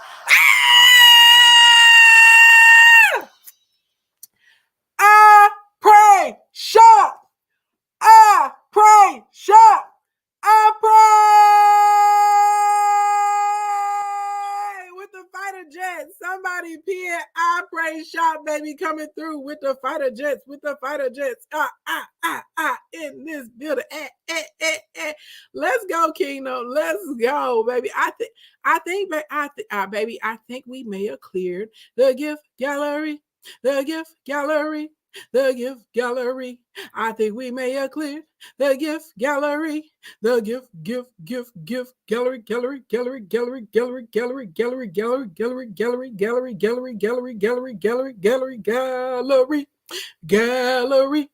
I pray, shop. I pray, shop. I pray with the fighter jets. Somebody pin I pray shop, baby, coming through with the fighter jets, with the fighter jets. In this building. Let's go, Kingdom. Let's go, baby. I think we may have cleared the gift gallery. The gift gallery. The gift gallery. I think we may have cleared the gift gallery. The gift gallery, gallery, gallery, gallery, gallery, gallery, gallery, gallery, gallery, gallery, gallery, gallery, gallery, gallery, gallery, gallery, gallery, gallery.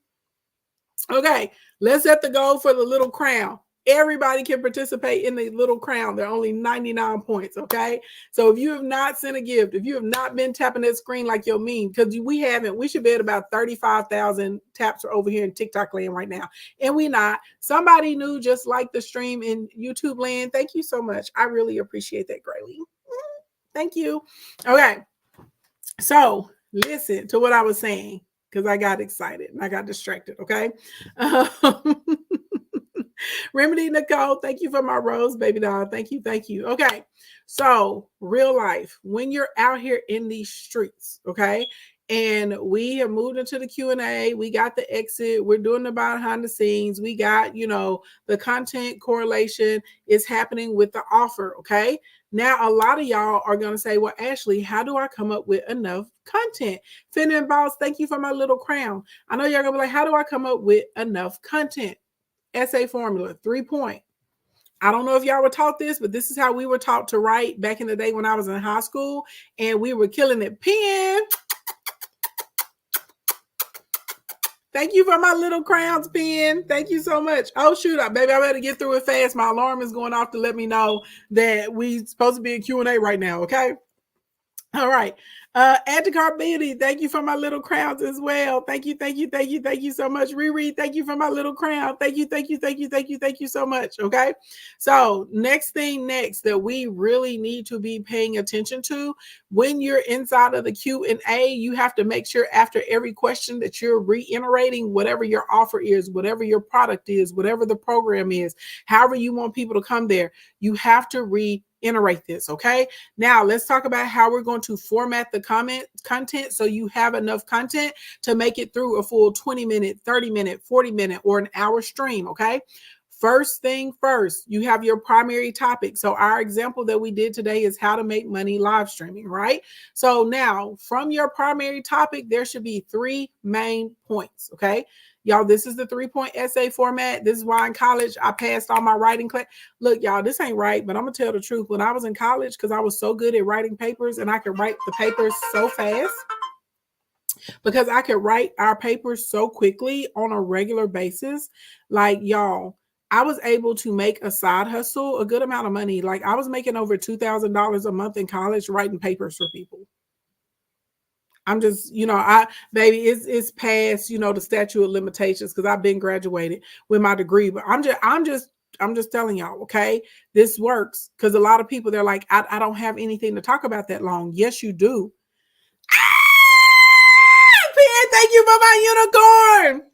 Okay, let's set the goal for the little crown. Everybody can participate in the little crown. They're only 99 points, okay? So if you have not sent a gift, if you have not been tapping that screen like you're mean, because we haven't, we should be at about 35,000 taps over here in TikTok land right now. And we not. Somebody new just like the stream in YouTube land. Thank you so much. I really appreciate that greatly. Thank you. Okay, so listen to what I was saying, because I got excited and I got distracted, okay? Remedy Nicole, thank you for my rose, baby doll. Thank you, thank you. Okay, so real life, when you're out here in these streets, okay, and we have moved into the Q&A, we got the exit, we're doing the behind the scenes, we got, you know, the content correlation is happening with the offer, okay? Now, a lot of y'all are going to say, well, Ashley, how do I come up with enough content? Finn and Boss, thank you for my little crown. I know y'all going to be like, how do I come up with enough content? Essay formula, 3-point. I don't know if y'all were taught this, but this is how we were taught to write back in the day when I was in high school, and we were killing it. Pen. Thank you for my little crowns, Pen. Thank you so much. Oh, shoot, baby, I better get through it fast. My alarm is going off to let me know that we supposed to be in Q&A right now, okay? All right. Anticar Beauty, thank you for my little crowns as well. Thank you, thank you, thank you, thank you so much. Riri, thank you for my little crown. Thank you, thank you, thank you, thank you, thank you so much. Okay. So next that we really need to be paying attention to when you're inside of the Q&A, you have to make sure after every question that you're reiterating whatever your offer is, whatever your product is, whatever the program is, however you want people to come there, you have to reiterate this, okay? Now, let's talk about how we're going to format the content so you have enough content to make it through a full 20-minute, 30-minute, 40-minute, or an hour stream, okay? First thing first, you have your primary topic. So our example that we did today is how to make money live streaming, right? So now, from your primary topic, there should be 3 main points, okay? Y'all, this is the 3-point essay format. This is why in college I passed all my writing class. Look, y'all, this ain't right, but I'm going to tell the truth. When I was in college, because I was so good at writing papers and I could write the papers so fast, because I could write our papers so quickly on a regular basis, like, y'all, I was able to make a side hustle, a good amount of money. Like, I was making over $2,000 a month in college writing papers for people. I'm just, you know, baby, it's past, you know, the statute of limitations because I've been graduated with my degree. But I'm just telling y'all, okay, this works because a lot of people, they're like, I don't have anything to talk about that long. Yes, you do. Pierre, thank you for my unicorn.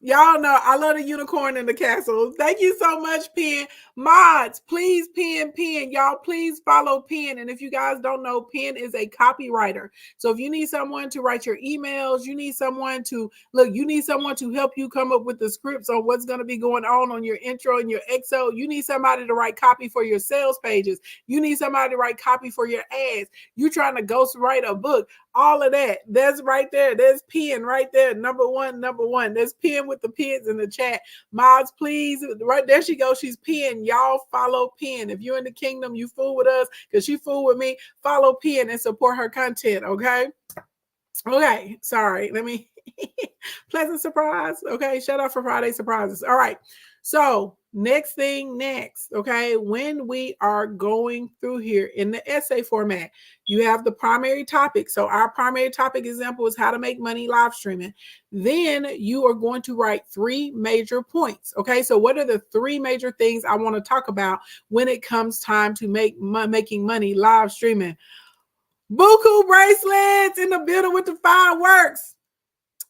Y'all know I love the unicorn in the castle. Thank you so much, Pen. Mods, please, Pen. Y'all, please follow Pen. And if you guys don't know, Pen is a copywriter. So if you need someone to write your emails, you need someone to help you come up with the scripts on what's going to be going on your intro and your exo. You need somebody to write copy for your sales pages. You need somebody to write copy for your ads. You're trying to ghostwrite a book. all of that. That's right there. There's Pen right there. Number one. There's Pen with the pins in the chat. Mods, please. Right there she goes. She's Pen. Y'all follow Pen. If you're in the kingdom, you fool with us because she fool with me. Follow Pen and support her content. Okay. Okay. Sorry. Let me pleasant surprise. Okay. Shout out for Friday surprises. All right. So next, okay, when we are going through here in the essay format, you have the primary topic. So our primary topic example is how to make money live streaming. Then you are going to write 3 major points. Okay, so what are the 3 major things I want to talk about when it comes time to making money live streaming? Buku bracelets in the building with the fireworks.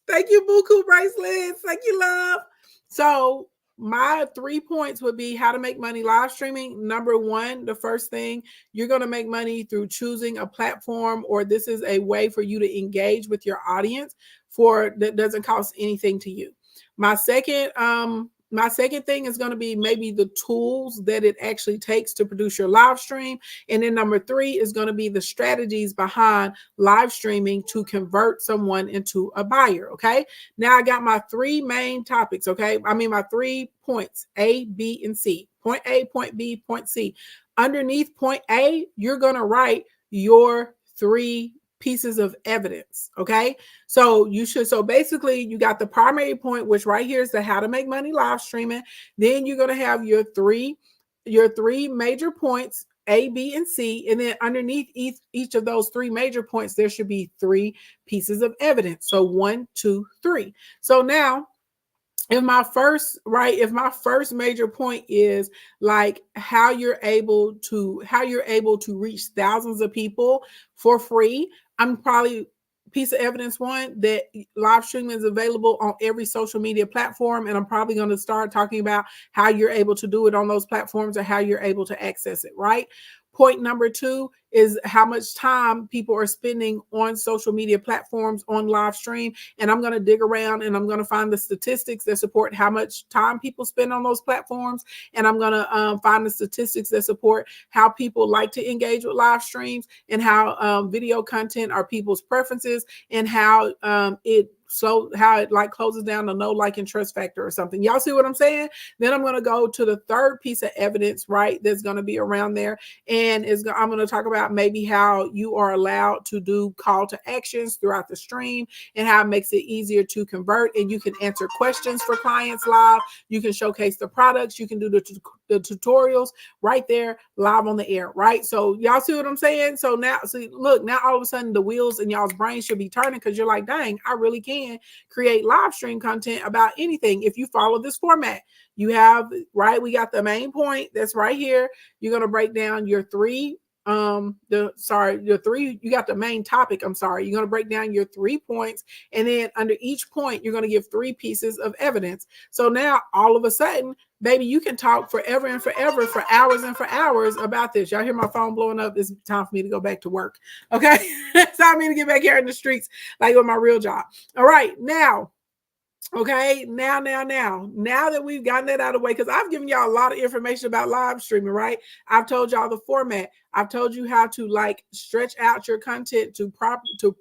Thank you, Buku bracelets. Thank you, love. So my 3 points would be how to make money live streaming. Number 1, the first thing, you're going to make money through choosing a platform, or this is a way for you to engage with your audience that doesn't cost anything to you. My second thing is going to be maybe the tools that it actually takes to produce your live stream. And then number 3 is going to be the strategies behind live streaming to convert someone into a buyer. Okay. Now I got my 3 main topics. Okay. I mean, my 3 points, A, B, and C. Point A, point B, point C. Underneath point A, you're going to write your 3 pieces of evidence. Okay. So basically you got the primary point, which right here is the how to make money live streaming. Then you're going to have your three major points, A, B, and C. And then underneath each of those 3 major points, there should be 3 pieces of evidence. So 1, 2, 3. So now if my first major point is like how you're able to reach thousands of people for free, I'm probably piece of evidence 1 that live streaming is available on every social media platform. And I'm probably going to start talking about how you're able to do it on those platforms or how you're able to access it, right? Point number 2 is how much time people are spending on social media platforms on live stream. And I'm going to dig around and I'm going to find the statistics that support how much time people spend on those platforms. And I'm going to find the statistics that support how people like to engage with live streams and how video content are people's preferences and how it like closes down the no like and trust factor or something. Y'all see what I'm saying? Then I'm going to go to the 3rd piece of evidence, right? That's going to be around there. And I'm going to talk about maybe how you are allowed to do call to actions throughout the stream and how it makes it easier to convert. And you can answer questions for clients live. You can showcase the products. You can do the tutorials right there live on the air, right? So y'all see what I'm saying? So now, look, now all of a sudden the wheels in y'all's brain should be turning because you're like, dang, I really can create live stream content about anything if you follow this format. You have, right, we got the main point that's right here. You're going to break down your 3 you got the main topic. I'm sorry. You're going to break down your 3 points. And then under each point, you're going to give 3 pieces of evidence. So now all of a sudden, baby, you can talk forever and forever for hours and for hours about this. Y'all hear my phone blowing up? It's time for me to go back to work. Okay. It's time for me to get back here in the streets, like with my real job. All right. Now, okay, now that we've gotten that out of the way, because I've given y'all a lot of information about live streaming, right? I've told y'all the format. I've told you how to like stretch out your content to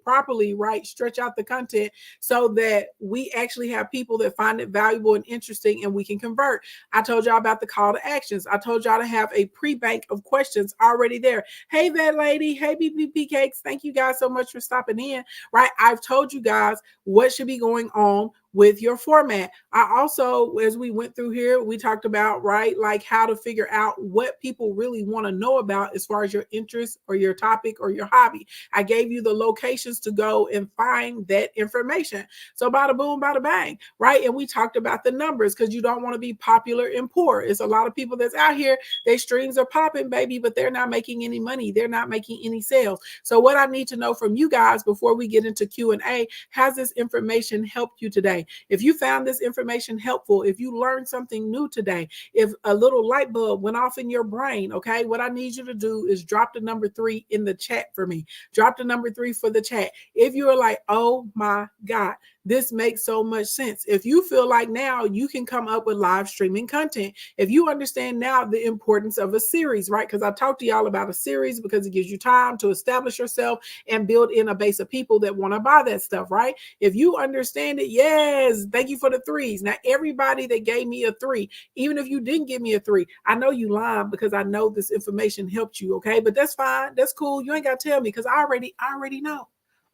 properly, right? Stretch out the content so that we actually have people that find it valuable and interesting and we can convert. I told y'all about the call to actions. I told y'all to have a pre-bank of questions already there. Hey, that lady. Hey, BPP Cakes. Thank you guys so much for stopping in, right? I've told you guys what should be going on with your format. I also, as we went through here, we talked about, right, like how to figure out what people really want to know about as far as your interest or your topic or your hobby. I gave you the locations to go and find that information. So bada boom, bada bang, right? And we talked about the numbers because you don't want to be popular and poor. It's a lot of people that's out here, their streams are popping, baby, but they're not making any money. They're not making any sales. So what I need to know from you guys before we get into Q&A, has this information helped you today? If you found this information helpful, if you learned something new today, if a little light bulb went off in your brain, okay, what I need you to do is drop the number 3 in the chat for me. Drop the number 3 for the chat. If you're like, oh my God, this makes so much sense. If you feel like now you can come up with live streaming content, if you understand now the importance of a series, right? Because I talked to y'all about a series because it gives you time to establish yourself and build in a base of people that want to buy that stuff, right? If you understand it, yes, thank you for the threes. Now, everybody that gave me a 3, even if you didn't give me a 3, I know you lying because I know this information helped you, okay? But that's fine. That's cool. You ain't got to tell me because I already know.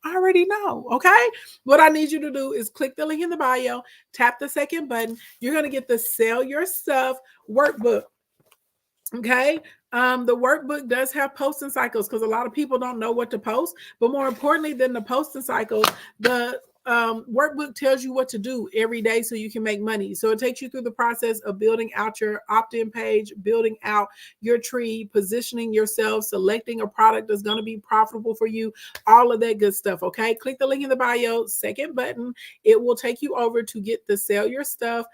I already know. Okay. What I need you to do is click the link in the bio, tap the second button. You're going to get the Sell Your Stuff workbook. Okay. The workbook does have posting cycles because a lot of people don't know what to post. But more importantly than the posting cycles, the workbook tells you what to do every day so you can make money. So it takes you through the process of building out your opt-in page, building out your tree, positioning yourself, selecting a product that's going to be profitable for you, all of that good stuff. Okay. Click the link in the bio, second button. It will take you over to get the Sell Your Stuff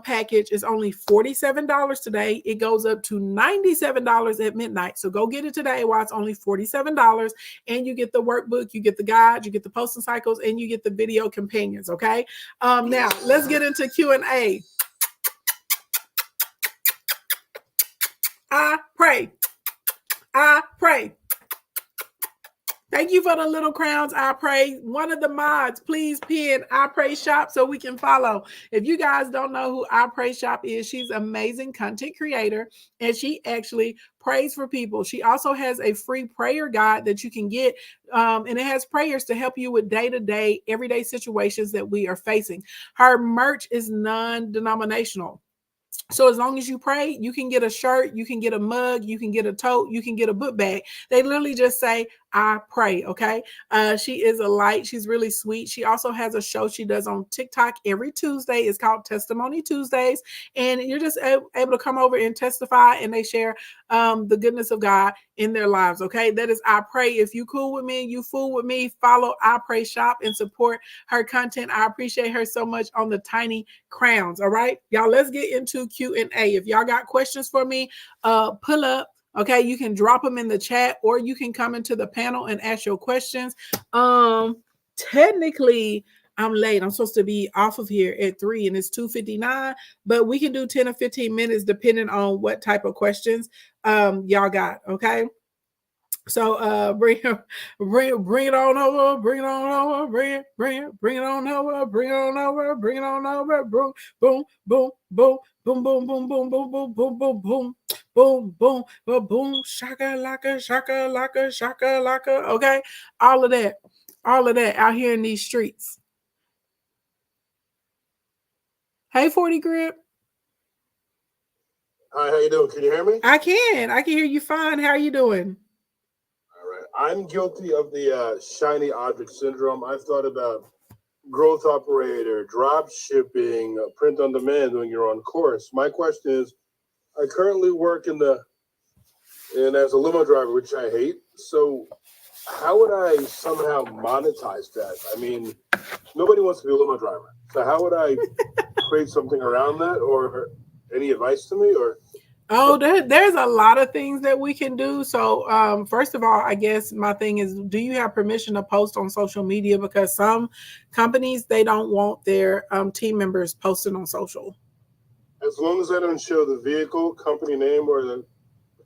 package. Is only $47 today. It goes up to $97 at midnight. So go get it today while it's only $47. And you get the workbook, you get the guide, you get the posting cycles, and you get the video companions. Okay. Now let's get into Q&A. I pray. Thank you for the little crowns. I pray. One of the mods, please pin I Pray Shop so we can follow. If you guys don't know who I Pray Shop is, she's an amazing content creator and she actually prays for people. She also has a free prayer guide that you can get, and it has prayers to help you with day-to-day, everyday situations that we are facing. Her merch is non-denominational. So as long as you pray, you can get a shirt, you can get a mug, you can get a tote, you can get a book bag. They literally just say, I pray. Okay. She is a light. She's really sweet. She also has a show she does on TikTok every Tuesday. It's called Testimony Tuesdays. And you're just able to come over and testify, and they share the goodness of God in their lives. Okay. That is I Pray. If you cool with me, you fool with me, follow I Pray Shop and support her content. I appreciate her so much on the tiny crowns. All right, y'all, let's get into Q&A. If y'all got questions for me, pull up. Okay, you can drop them in the chat or you can come into the panel and ask your questions. Technically, I'm late. I'm supposed to be off of here at 3 and it's 2:59, but we can do 10 or 15 minutes depending on what type of questions y'all got. Okay. So bring it on over, bring it on over, bring it on over, bring it on over, bring it on over, boom, boom, boom, boom, boom, boom, boom, boom, boom, boom, boom, boom, boom. Boom, boom, boom, boom, shaka laka, shaka laka, shaka laka. Okay, all of that out here in these streets. Hey, 40 Grip. Hi, how you doing? Can you hear me? I can hear you fine. How are you doing? All right. I'm guilty of the shiny object syndrome. I've thought about growth operator, drop shipping, print on demand when you're on course. My question is, I currently work as a limo driver, which I hate. So how would I somehow monetize that? I mean, nobody wants to be a limo driver. So how would I create something around that, or any advice to me? Or Oh, there's a lot of things that we can do. So first of all, I guess my thing is, do you have permission to post on social media? Because some companies, they don't want their team members posting on social. As long as I don't show the vehicle, company name, or the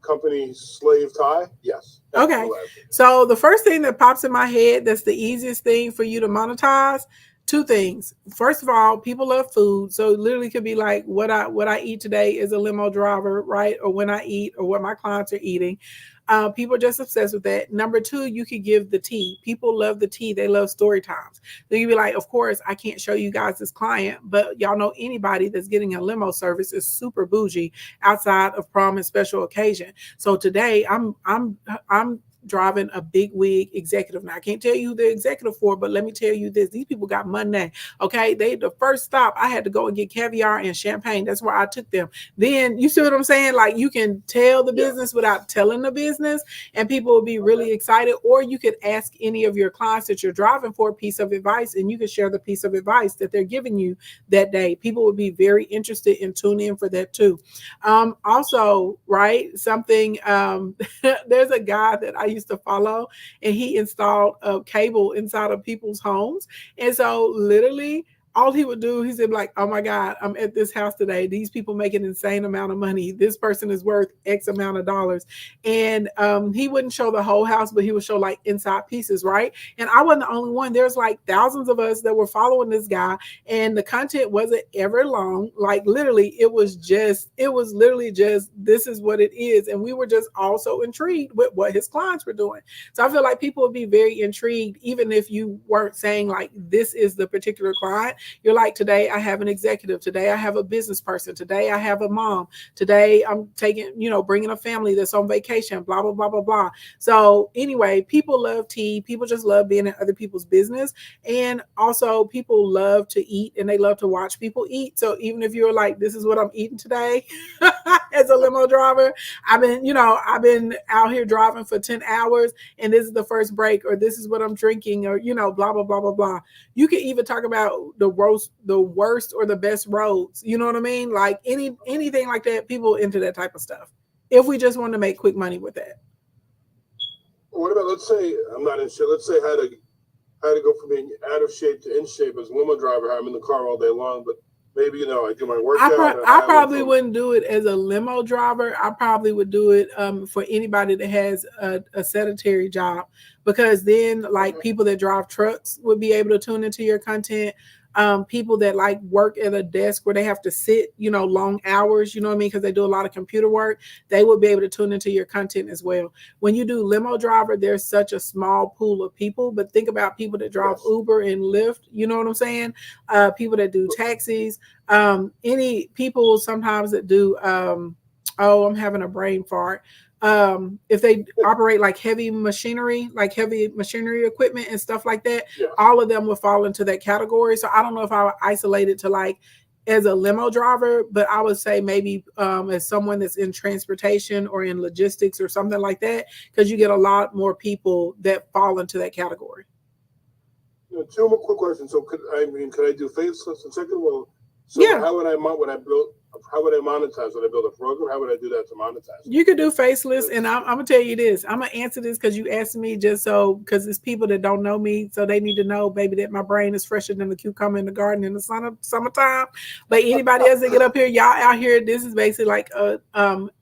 company slave tie, yes. Okay. So the first thing that pops in my head, that's the easiest thing for you to monetize, two things. First of all, people love food. So it literally could be like what I eat today is a limo driver, right? Or when I eat, or what my clients are eating. People are just obsessed with that. Number two, you could give the tea. People love the tea. They love story times. So you'd be like, of course, I can't show you guys this client, but y'all know anybody that's getting a limo service is super bougie outside of prom and special occasion. So today I'm driving a big wig executive. Now I can't tell you who the executive for, but let me tell you this: these people got money. Okay, the first stop I had to go and get caviar and champagne. That's where I took them. Then you see what I'm saying? Like, you can tell the business without telling the business, and people will be really excited. Or you could ask any of your clients that you're driving for a piece of advice, and you can share the piece of advice that they're giving you that day. People would be very interested in tuning in for that too. Also, right, something there's a guy that I used to follow, and he installed a cable inside of people's homes. And so literally all he would do, he said like, oh my God, I'm at this house today. These people make an insane amount of money. This person is worth X amount of dollars. And he wouldn't show the whole house, but he would show like inside pieces, right? And I wasn't the only one. There's like thousands of us that were following this guy, and the content wasn't ever long. Like literally, it was literally just, this is what it is. And we were just also intrigued with what his clients were doing. So I feel like people would be very intrigued, even if you weren't saying like, this is the particular client. You're like, today I have an executive. Today I have a business person. Today I have a mom. Today I'm taking, bringing a family that's on vacation, blah, blah, blah, blah, blah. So anyway, people love tea. People just love being in other people's business. And also people love to eat and they love to watch people eat. So even if you're like, this is what I'm eating today as a limo driver, I've been out here driving for 10 hours and this is the first break, or this is what I'm drinking, or, blah, blah, blah, blah, blah. You can even talk about the worst or the best roads. You know what I mean? Like anything like that, people into that type of stuff. If we just want to make quick money with that. What about, let's say I'm not in shape. Let's say I had to go from being out of shape to in shape as a limo driver. I'm in the car all day long, but maybe, I do my workout. I probably wouldn't do it as a limo driver. I probably would do it for anybody that has a sedentary job, because then like people that drive trucks would be able to tune into your content. People that like work at a desk where they have to sit, long hours, you know what I mean? Because they do a lot of computer work, they would be able to tune into your content as well. When you do limo driver, there's such a small pool of people, but think about people that drive Uber and Lyft, you know what I'm saying? People that do taxis, any people sometimes that do, I'm having a brain fart. If they operate like heavy machinery equipment and stuff like that, all of them will fall into that category. So I don't know if I would isolate it to like as a limo driver, but I would say maybe as someone that's in transportation or in logistics or something like that, because you get a lot more people that fall into that category. Two more quick questions. So could I do faceless and second? Well, so how would I monetize? Would I build a program? How would I do that to monetize? You could do faceless, and I'm gonna tell you this. I'm gonna answer this because you asked me, just so because it's people that don't know me, so they need to know, baby, that my brain is fresher than the cucumber in the garden in the summertime. But anybody else that get up here, y'all out here, this is basically like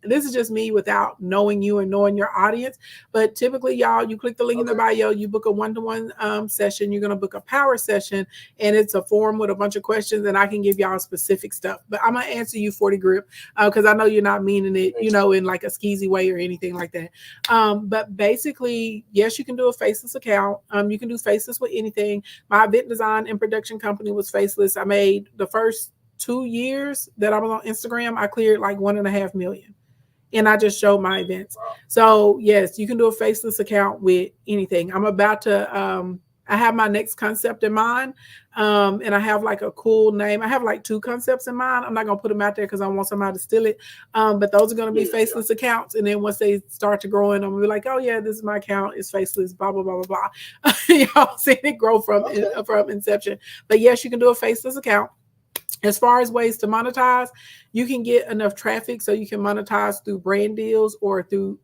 this is just me without knowing you and knowing your audience. But typically, y'all, you click the link in the bio, you book a one-to-one session. You're gonna book a power session, and it's a forum with a bunch of questions, and I can give y'all specific stuff. But I'm gonna answer you 40 grip because I know you're not meaning it, in like a skeezy way or anything like that. But basically, yes, you can do a faceless account. You can do faceless with anything. My event design and production company was faceless. I made the first 2 years that I was on Instagram, I cleared like 1.5 million. And I just showed my events. Wow. So yes, you can do a faceless account with anything. I'm about to I have my next concept in mind. And I have like a cool name. I have like 2 concepts in mind. I'm not going to put them out there because I want somebody to steal it. But those are going to be faceless accounts. And then once they start to grow in, I'm going to be like, oh yeah, this is my account. It's faceless, blah, blah, blah, blah, blah. Y'all seen it grow from inception. But yes, you can do a faceless account. As far as ways to monetize, you can get enough traffic so you can monetize through brand deals or through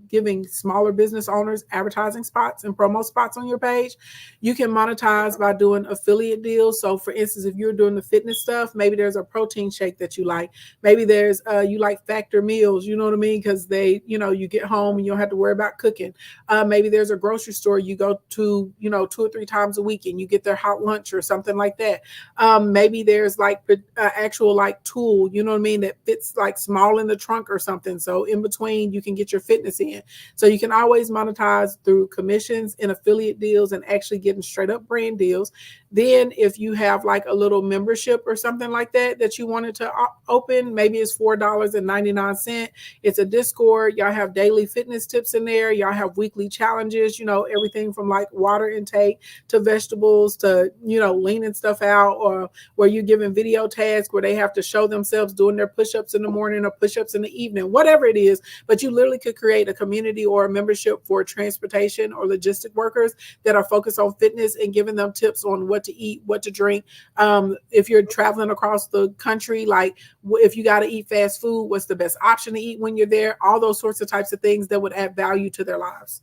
giving smaller business owners advertising spots and promo spots on your page. You can monetize by doing affiliate deals. So for instance, if you're doing the fitness stuff, maybe there's a protein shake that you like. Maybe there's you like Factor meals, you know what I mean? Because they, you get home and you don't have to worry about cooking. Maybe there's a grocery store you go to, 2 or 3 times a week and you get their hot lunch or something like that. Maybe there's like actual like tool, you know what I mean, that fits like small in the trunk or something. So in between you can get your fitness in. So you can always monetize through commissions and affiliate deals and actually getting straight up brand deals. Then if you have like a little membership or something like that you wanted to open, maybe it's $4.99. It's a Discord. Y'all have daily fitness tips in there. Y'all have weekly challenges, everything from like water intake to vegetables to, leaning stuff out, or where you're giving video tags where they have to show themselves doing their push-ups in the morning or push-ups in the evening, whatever it is. But you literally could create a community or a membership for transportation or logistic workers that are focused on fitness and giving them tips on what to eat, what to drink. If you're traveling across the country, like if you got to eat fast food, what's the best option to eat when you're there? All those sorts of types of things that would add value to their lives.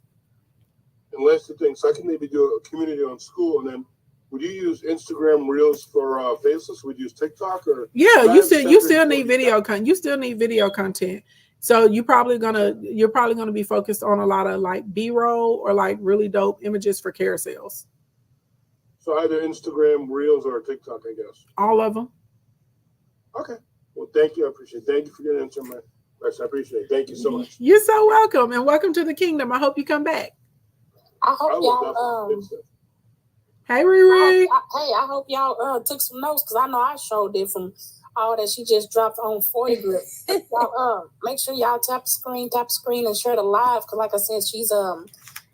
and list of things. So I can maybe do a community on school, and then would you use Instagram Reels for Faceless? Would you use TikTok or? Yeah, Do I you have still separate need video content. You still need video content. So you're probably gonna be focused on a lot of like B-roll or like really dope images for carousels. So either Instagram Reels or TikTok, I guess. All of them. Okay. Well, thank you. I appreciate it. Thank you for getting into my question. I appreciate it. Thank you so much. You're so welcome, and welcome to the kingdom. I hope you come back. I hope y'all Hey, Riri. I hope y'all took some notes, because I know I sure did from all that she just dropped on 40 Grip. Y'all make sure y'all tap the screen and share the live, because like I said, she's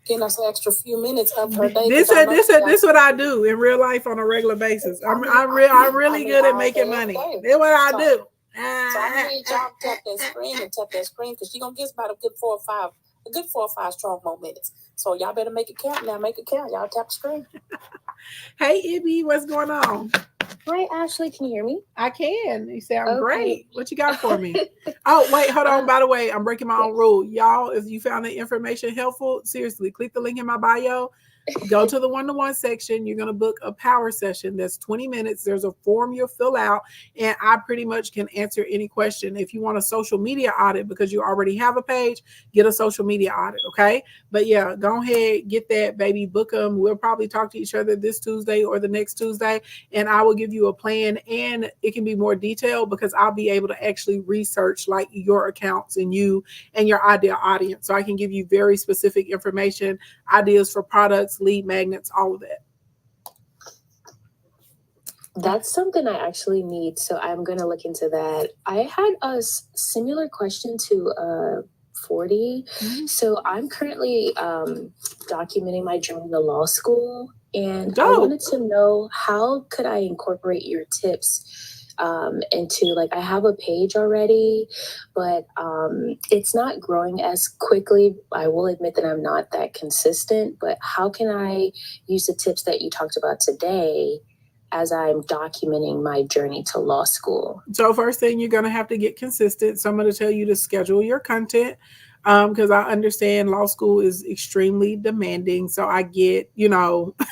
getting us an extra few minutes of her day. This what I do in real life on a regular basis. I'm really good at making money. That's what I do. So I need y'all to tap that screen, because she's gonna get about a good 4 or 5 strong more minutes. So y'all better make it count now. Make it count. Y'all tap the screen. Hey, Ibby, what's going on? Hi, Ashley. Can you hear me? I can. You sound great. What you got for me? Oh, wait, hold on. By the way, I'm breaking my own rule. Y'all, if you found the information helpful, seriously, click the link in my bio. Go to the 1-to-1 section. You're going to book a power session. That's 20 minutes. There's a form you'll fill out, and I pretty much can answer any question. If you want a social media audit because you already have a page, get a social media audit, okay? But yeah, go ahead, get that, baby. Book them. We'll probably talk to each other this Tuesday or the next Tuesday, and I will give you a plan, and it can be more detailed because I'll be able to actually research like your accounts and you and your ideal audience. So I can give you very specific information, ideas for products, lead magnets, all of that. That's something I actually need, so I'm going to look into that. I had a similar question to 40. Mm-hmm. So I'm currently documenting my journey to law school, and I wanted to know, how could I incorporate your tips into, like, I have a page already, but it's not growing as quickly. I will admit that I'm not that consistent, but how can I use the tips that you talked about today as I'm documenting my journey to law school? So first thing, you're going to have to get consistent. So I'm going to tell you to schedule your content, because I understand law school is extremely demanding. So I get,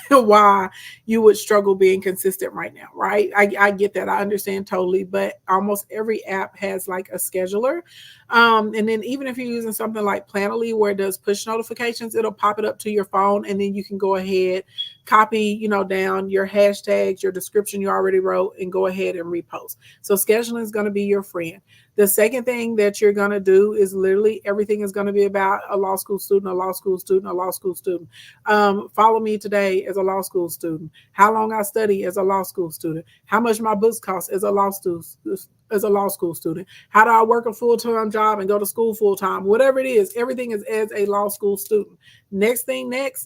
why you would struggle being consistent right now, right? I get that. I understand totally. But almost every app has like a scheduler. And then even if you're using something like Planoly, where it does push notifications, it'll pop it up to your phone, and then you can go ahead, copy, down your hashtags, your description you already wrote, and go ahead and repost. So scheduling is going to be your friend. The second thing that you're going to do is literally everything is going to be about a law school student, a law school student, a law school student. Follow me today as a law school student. How long I study as a law school student. How much my books cost as a law school student. How do I work a full-time job and go to school full-time? Whatever it is, everything is as a law school student. Next,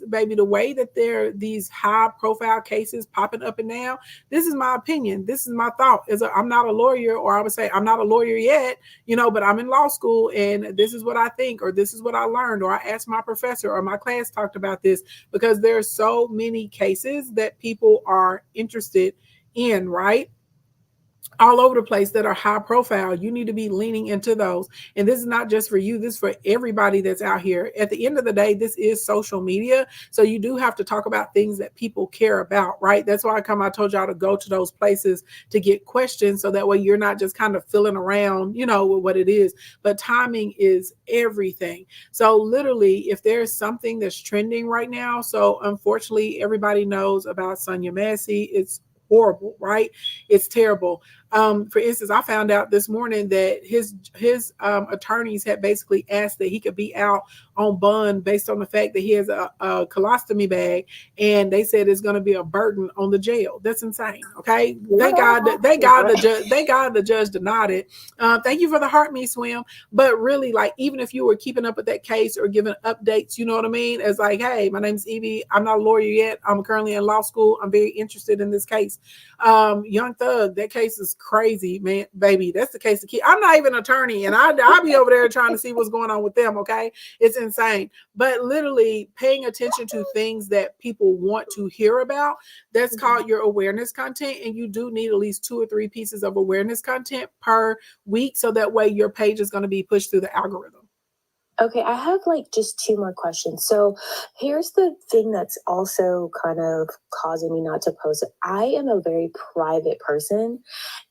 baby, the way that there are these high-profile cases popping up and down, this is my opinion. This is my thought. I'm not a lawyer, or I would say I'm not a lawyer yet, but I'm in law school, and this is what I think, or this is what I learned, or I asked my professor, or my class talked about this, because there are so many cases that people are interested in, right? All over the place that are high profile. You need to be leaning into those. And this is not just for you, this is for everybody that's out here. At the end of the day, this is social media. So you do have to talk about things that people care about, right? That's why I told y'all to go to those places to get questions, so that way you're not just kind of filling around, with what it is. But timing is everything. So literally, if there's something that's trending right now, so unfortunately, everybody knows about Sonia Massey. It's horrible, right? It's terrible. For instance, I found out this morning that his attorneys had basically asked that he could be out on bond based on the fact that he has a colostomy bag, and they said it's going to be a burden on the jail. That's insane. Okay, thank God the judge denied it. Thank you for the heart me swim. But really, like, even if you were keeping up with that case or giving updates, you know what I mean? As like, hey, my name's Evie. I'm not a lawyer yet. I'm currently in law school. I'm very interested in this case. Young Thug, that case is crazy, man, baby. That's the case to keep. I'm not even an attorney, and I'll be over there trying to see what's going on with them. Okay, it's insane. But literally paying attention to things that people want to hear about, that's called your awareness content. And you do need at least 2 or 3 pieces of awareness content per week, so that way your page is going to be pushed through the algorithm. Okay, I have like just two more questions. So here's the thing that's also kind of causing me not to post. I am a very private person,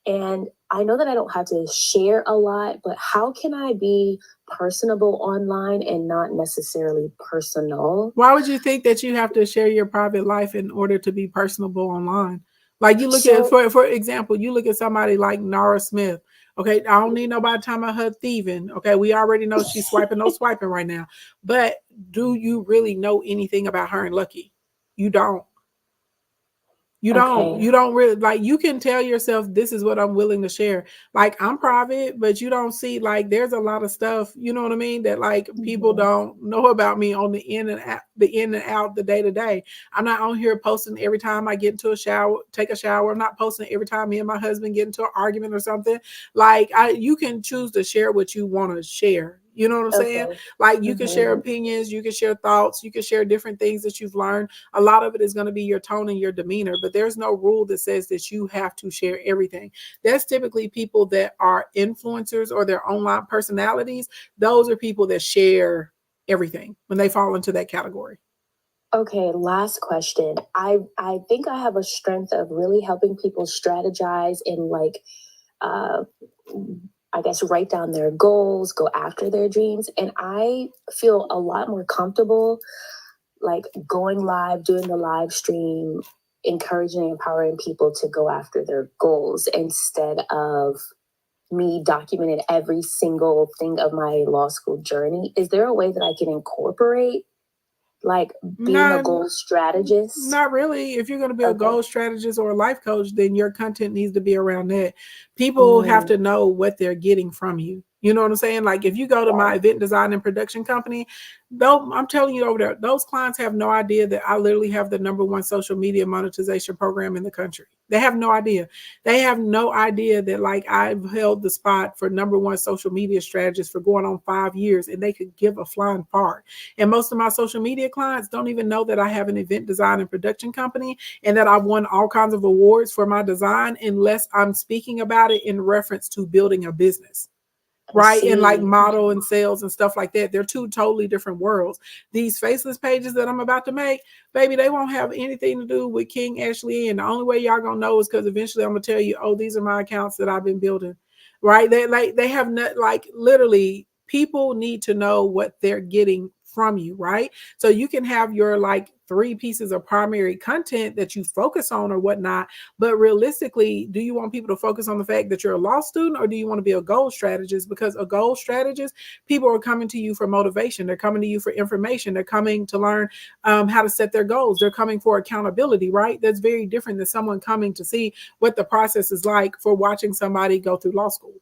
and I know that I don't have to share a lot, but how can I be personable online and not necessarily personal? Why would you think that you have to share your private life in order to be personable online? Like you look at, So, for example, you look at somebody like Nara Smith. Okay, I don't need nobody talking about her thieving. Okay, we already know she's swiping, no swiping right now. But do you really know anything about her and Lucky? You don't. You okay. don't really, like, you can tell yourself this is what I'm willing to share. Like, I'm private, but you don't see, like, there's a lot of stuff, you know what I mean, that like people Mhm. don't know about me on the in and out, the day to day. I'm not on here posting every time I get into a shower, take a shower. I'm not posting every time me and my husband get into an argument or something. Like, you can choose to share what you want to share. You know what I'm saying? Okay. Like, you can share Mhm. opinions, you can share thoughts, you can share different things that you've learned. A lot of it is going to be your tone and your demeanor, but there's no rule that says that you have to share everything. That's typically people that are influencers or their online personalities. Those are people that share everything when they fall into that category. Okay, last question. I think I have a strength of really helping people strategize and like uh I guess write down their goals, go after their dreams, and I feel a lot more comfortable like going live, doing the live stream, encouraging and empowering people to go after their goals instead of me documenting every single thing of my law school journey. Is there a way that I can incorporate like being a Not goal strategist? Not really. If you're going to be a Okay. goal strategist or a life coach, then your content needs to be around that. People have Mm, to know what they're getting from you. You know what I'm saying? Like if you go to my right. event design and production company, though I'm telling you over there, those clients have no idea that I literally have the #1 social media monetization program in the country. They have no idea. They have no idea that like I've held the spot for #1 social media strategist for going on 5 years, and they could give a flying fart. And most of my social media clients don't even know that I have an event design and production company and that I've won all kinds of awards for my design unless I'm speaking about it in reference to building a business. I Right. And like see. model and sales and stuff like that. They're two totally different worlds. These faceless pages that I'm about to make, baby, they won't have anything to do with King Ashley. And the only way y'all gonna know is because eventually I'm gonna tell you, oh, these are my accounts that I've been building. Right. They have not, like, literally people need to know what they're getting from you, right? So you can have your like 3 pieces of primary content that you focus on or whatnot, but realistically, do you want people to focus on the fact that you're a law student, or do you want to be a goal strategist? Because a goal strategist, people are coming to you for motivation. They're coming to you for information. They're coming to learn how to set their goals. They're coming for accountability, right? That's very different than someone coming to see what the process is like for watching somebody go through law school.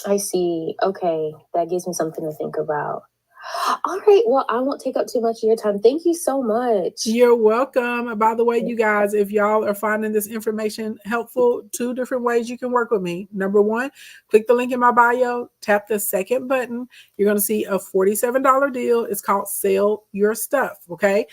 I see. Okay. That gives me something to think about. All right. Well, I won't take up too much of your time. Thank you so much. You're welcome. By the way, you guys, if y'all are finding this information helpful, 2 different ways you can work with me. #1, click the link in my bio, tap the second button. You're going to see a $47 deal. It's called Sell Your Stuff. Okay.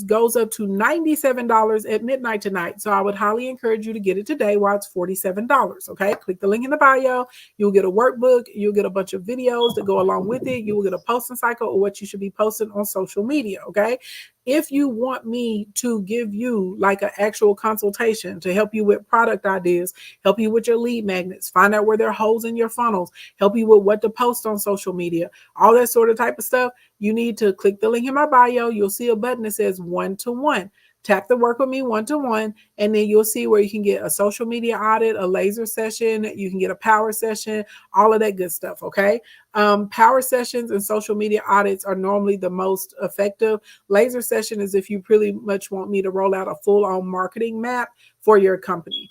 Goes up to $97 at midnight tonight. So I would highly encourage you to get it today while it's $47. Okay. Click the link in the bio. You'll get a workbook. You'll get a bunch of videos that go along with it. You will get a posting cycle or what you should be posting on social media. Okay. If you want me to give you like an actual consultation to help you with product ideas, help you with your lead magnets, find out where there are holes in your funnels, help you with what to post on social media, all that sort of type of stuff, you need to click the link in my bio. You'll see a button that says 1-to-1. Tap the work with me 1-to-1, and then you'll see where you can get a social media audit, a laser session, you can get a power session, all of that good stuff. Okay. Power sessions and social media audits are normally the most effective. Laser session is if you pretty much want me to roll out a full-on marketing map for your company.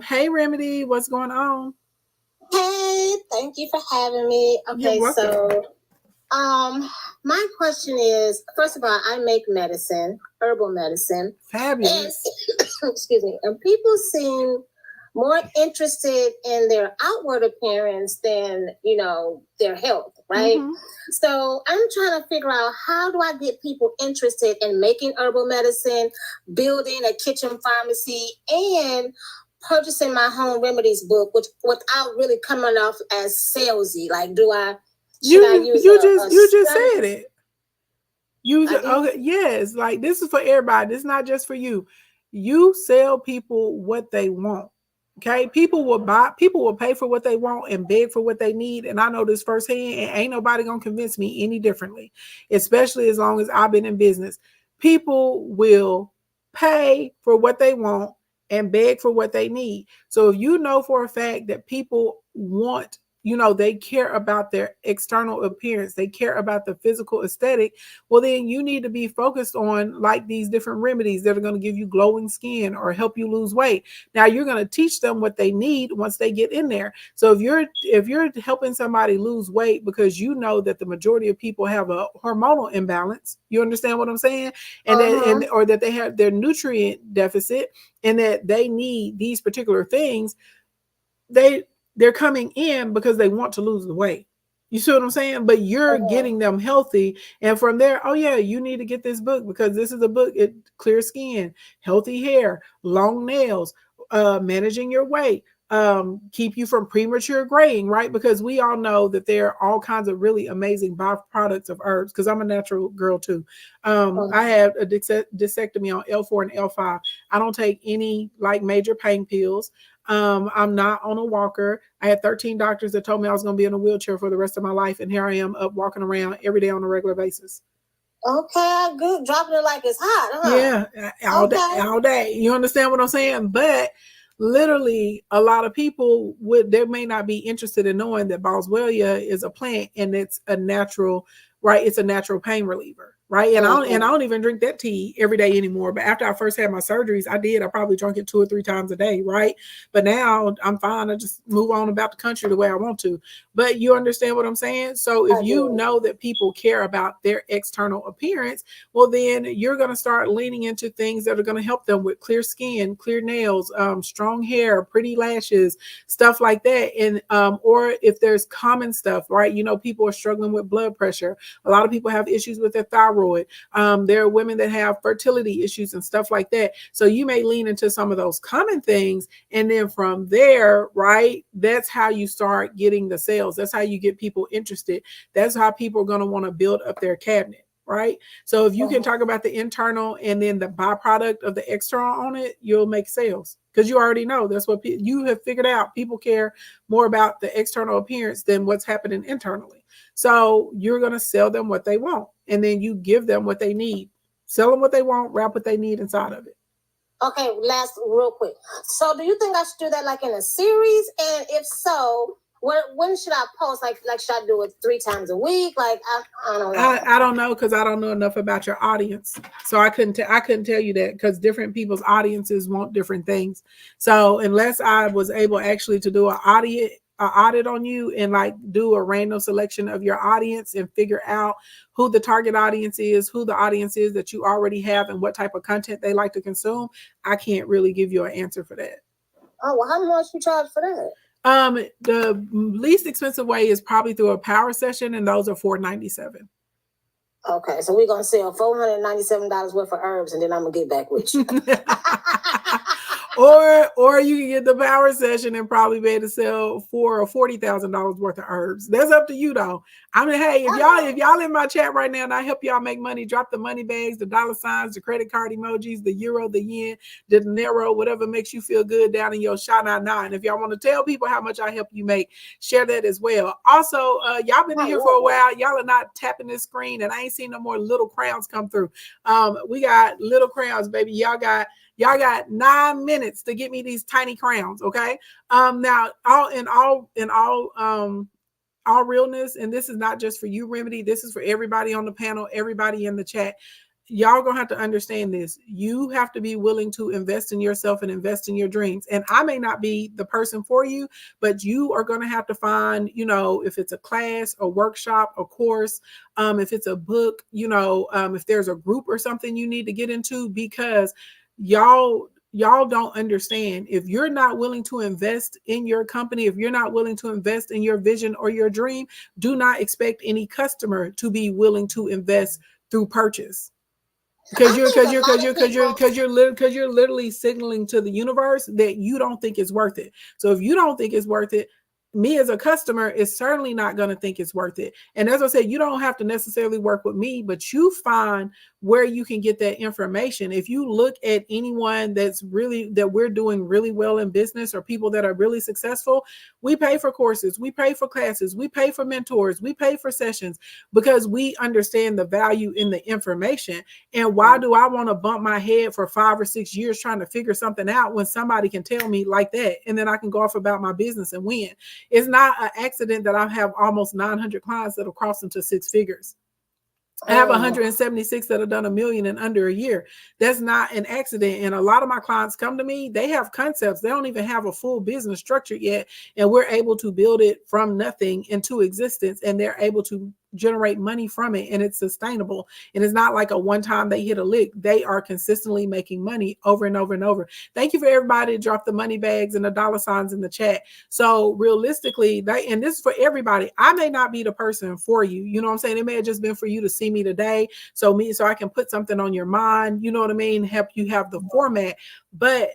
Hey Remedy, what's going on? Hey, thank you for having me. You're Okay, welcome. so my question is, first of all, I make medicine, herbal medicine, and Fabulous. excuse me, and people seem more interested in their outward appearance than, their health, right? Mhm. So I'm trying to figure out, how do I get people interested in making herbal medicine, building a kitchen pharmacy, and purchasing my home remedies book, which without really coming off as salesy. Like, do I Should I use you just study? said it. Use I it. did? Okay, yes, like this is for everybody. This is not just for you. You sell people what they want. Okay, people will pay for what they want and beg for what they need. And I know this firsthand, and ain't nobody gonna convince me any differently, especially as long as I've been in business. People will pay for what they want and beg for what they need. So if you know for a fact that people want, they care about their external appearance, they care about the physical aesthetic, well, then you need to be focused on like these different remedies that are going to give you glowing skin or help you lose weight. Now you're going to teach them what they need once they get in there. So if you're helping somebody lose weight because you know that the majority of people have a hormonal imbalance, you understand what I'm saying? And or that they have their nutrient deficit and that they need these particular things, they're coming in because they want to lose the weight. You see what I'm saying? But you're getting them healthy. And from there, oh yeah, you need to get this book because this is a book. It clear skin, healthy hair, long nails, managing your weight, keep you from premature graying, right? Because we all know that there are all kinds of really amazing byproducts of herbs. Because I'm a natural girl too. I had a disectomy on L4 and L5. I don't take any like major pain pills. I'm not on a walker. I had 13 doctors that told me I was going to be in a wheelchair for the rest of my life. And here I am up walking around every day on a regular basis. Okay, good. Dropping it like it's hot, huh? Yeah, all day. You understand what I'm saying? But literally a lot of people they may not be interested in knowing that Boswellia is a plant and it's a natural, right? It's a natural pain reliever. Right. And I don't even drink that tea every day anymore. But after I first had my surgeries, I probably drank it 2 or 3 times a day. Right. But now I'm fine. I just move on about the country the way I want to. But you understand what I'm saying? So if you know that people care about their external appearance, well, then you're going to start leaning into things that are going to help them with clear skin, clear nails, strong hair, pretty lashes, stuff like that. And or if there's common stuff, right? People are struggling with blood pressure. A lot of people have issues with their thyroid. There are women that have fertility issues and stuff like that. So you may lean into some of those common things. And then from there, right, that's how you start getting the sales. That's how you get people interested. That's how people are going to want to build up their cabinet. Right. So if you can talk about the internal and then the byproduct of the external on it, you'll make sales because you already know that's what you have figured out. People care more about the external appearance than what's happening internally. So you're going to sell them what they want and then you give them what they need. Sell them what they want, wrap what they need inside of it. Okay, last real quick. So do you think I should do that like in a series? And if so, when should I post? Like should I do it 3 times a week? Like I don't know. I don't know because I don't know enough about your audience, so I couldn't tell you that because different people's audiences want different things. So unless I was able actually to do an audit on you and like do a random selection of your audience and figure out who the target audience is, who the audience is that you already have, and what type of content they like to consume, I can't really give you an answer for that. Oh well, how much you charge for that? The least expensive way is probably through a power session, and those are $497. Okay, so we're gonna sell $497 worth of herbs, and then I'm gonna get back with you. Or you can get the power session and probably be able to sell $4,000 or $40,000 worth of herbs. That's up to you though. I mean, hey, if y'all in my chat right now and I help y'all make money, drop the money bags, the dollar signs, the credit card emojis, the euro, the yen, the dinero, whatever makes you feel good down in your Shana. And if y'all want to tell people how much I help you make, share that as well. Also, y'all been here for a while. Y'all are not tapping this screen and I ain't seen no more little crowns come through. We got little crowns, baby. Y'all got 9 minutes to get me these tiny crowns, okay? Now, all realness, and this is not just for you, Remedy. This is for everybody on the panel, everybody in the chat. Y'all gonna have to understand this. You have to be willing to invest in yourself and invest in your dreams. And I may not be the person for you, but you are gonna have to find, if it's a class, a workshop, a course, if it's a book, if there's a group or something you need to get into, because y'all don't understand. If you're not willing to invest in your company, if you're not willing to invest in your vision or your dream, do not expect any customer to be willing to invest through purchase. Because you're literally signaling to the universe that you don't think it's worth it. So if you don't think it's worth it, me as a customer is certainly not going to think it's worth it. And as I said, you don't have to necessarily work with me, but you find where you can get that information. If you look at anyone that we're doing really well in business, or people that are really successful, we pay for courses, we pay for classes, we pay for mentors, we pay for sessions, because we understand the value in the information. And why do I want to bump my head for 5 or 6 years trying to figure something out when somebody can tell me like that, and then I can go off about my business and win? It's not an accident that I have almost 900 clients that have crossed into 6 figures. I have 176 that have done $1 million in under a year. That's not an accident. And a lot of my clients come to me, they have concepts. They don't even have a full business structure yet. And we're able to build it from nothing into existence. And they're able to generate money from it, and it's sustainable. And it's not like a one time they hit a lick. They are consistently making money over and over and over. Thank you for everybody to drop the money bags and the dollar signs in the chat. So realistically, and this is for everybody. I may not be the person for you. You know what I'm saying? It may have just been for you to see me today. So I can put something on your mind, you know what I mean? Help you have the format. But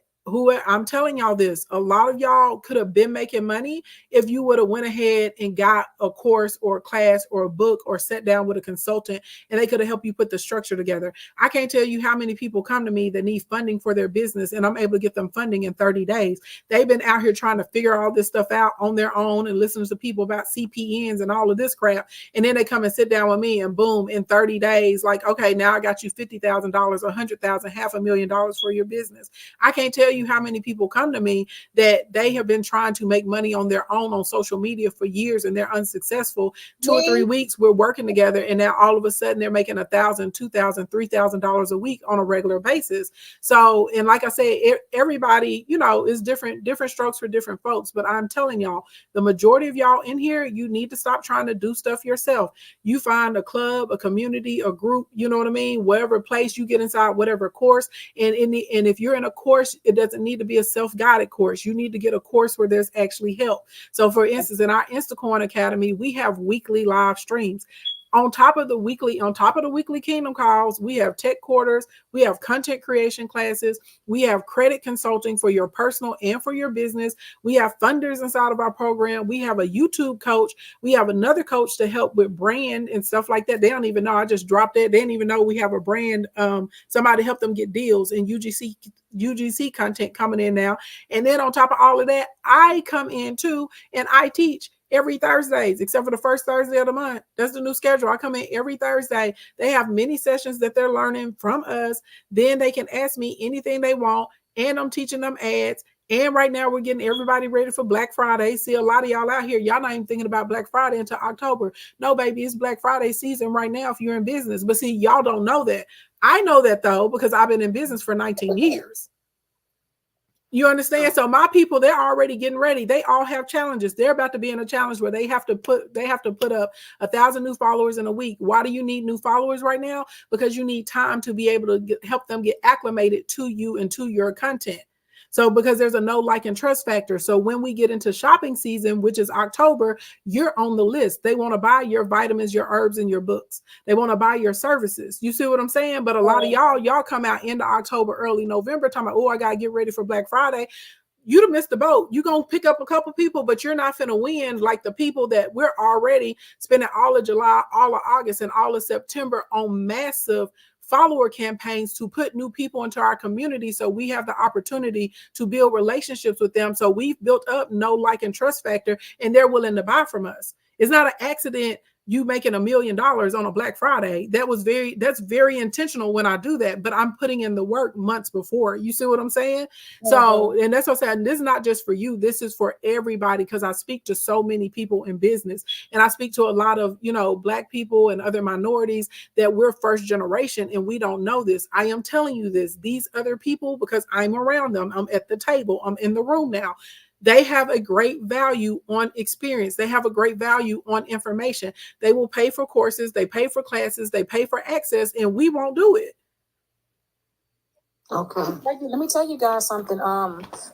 I'm telling y'all this, a lot of y'all could have been making money if you would have went ahead and got a course or a class or a book, or sat down with a consultant, and they could have helped you put the structure together. I can't tell you how many people come to me that need funding for their business, and I'm able to get them funding in 30 days. They've been out here trying to figure all this stuff out on their own and listening to people about CPNs and all of this crap. And then they come and sit down with me, and boom, in 30 days, like, okay, now I got you $50,000, $100,000, $500,000 for your business. I can't tell you how many people come to me that they have been trying to make money on their own on social media for years, and they're unsuccessful. 2 or 3 weeks we're working together, and now all of a sudden they're making $1,000, $2,000, $3,000 a week on a regular basis. So, and like I said, everybody, is different strokes for different folks. But I'm telling y'all, the majority of y'all in here, you need to stop trying to do stuff yourself. You find a club, a community, a group, you know what I mean? Whatever place you get inside, whatever course. And if you're in a course, it doesn't need to be a self-guided course. You need to get a course where there's actually help. So for instance, in our Instacorn Academy, we have weekly live streams. On top of the weekly Kingdom calls, we have tech quarters, we have content creation classes, we have credit consulting for your personal and for your business. We have funders inside of our program. We have a YouTube coach. We have another coach to help with brand and stuff like that. They don't even know. I just dropped it. They didn't even know we have a brand. Somebody help them get deals, and UGC content coming in now. And then on top of all of that, I come in too, and I teach every Thursdays, except for the first Thursday of the month. That's the new schedule. I come in every Thursday. They have many sessions that they're learning from us. Then they can ask me anything they want, and I'm teaching them ads. And right now we're getting everybody ready for Black Friday. See, a lot of y'all out here, y'all not even thinking about Black Friday until October. No, baby, it's Black Friday season right now if you're in business. But see, y'all don't know that. I know that though, because I've been in business for 19 years. You understand? So my people, they're already getting ready. They all have challenges. They're about to be in a challenge where they have to put up 1,000 new followers in a week. Why do you need new followers right now? Because you need time to be able to help them get acclimated to you and to your content. So because there's a know, like, and trust factor. So when we get into shopping season, which is October, you're on the list. They want to buy your vitamins, your herbs, and your books. They want to buy your services. You see what I'm saying? But a lot of y'all come out into October, early November, talking about, oh, I got to get ready for Black Friday. You'd have missed the boat. You're going to pick up a couple people, but you're not finna win like the people that we're already spending all of July, all of August, and all of September on massive follower campaigns to put new people into our community, so we have the opportunity to build relationships with them. So we've built up know, like, and trust factor, and they're willing to buy from us. It's not an accident you making $1 million on a Black Friday. That's very intentional when I do that, but I'm putting in the work months before. You see what I'm saying? Mm-hmm. So, and that's what I'm saying. This is not just for you. This is for everybody, because I speak to so many people in business, and I speak to a lot of, Black people and other minorities that we're first generation and we don't know this. I am telling you this, these other people, because I'm around them, I'm at the table, I'm in the room now. They have a great value on experience. They have a great value on information. They will pay for courses. They pay for classes. They pay for access, and we won't do it. Okay. Let me tell you guys something.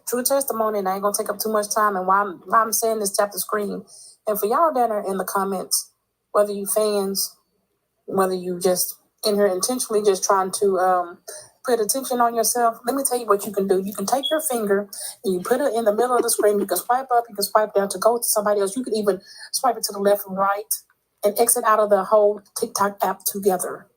True testimony, and I ain't gonna take up too much time. And while I'm saying this, tap the screen. And for y'all that are in the comments, whether you fans, whether you just in here intentionally just trying to put attention on yourself, let me tell you what you can do. You can take your finger and you put it in the middle of the screen. You can swipe up, you can swipe down to go to somebody else. You can even swipe it to the left and right and exit out of the whole TikTok app together.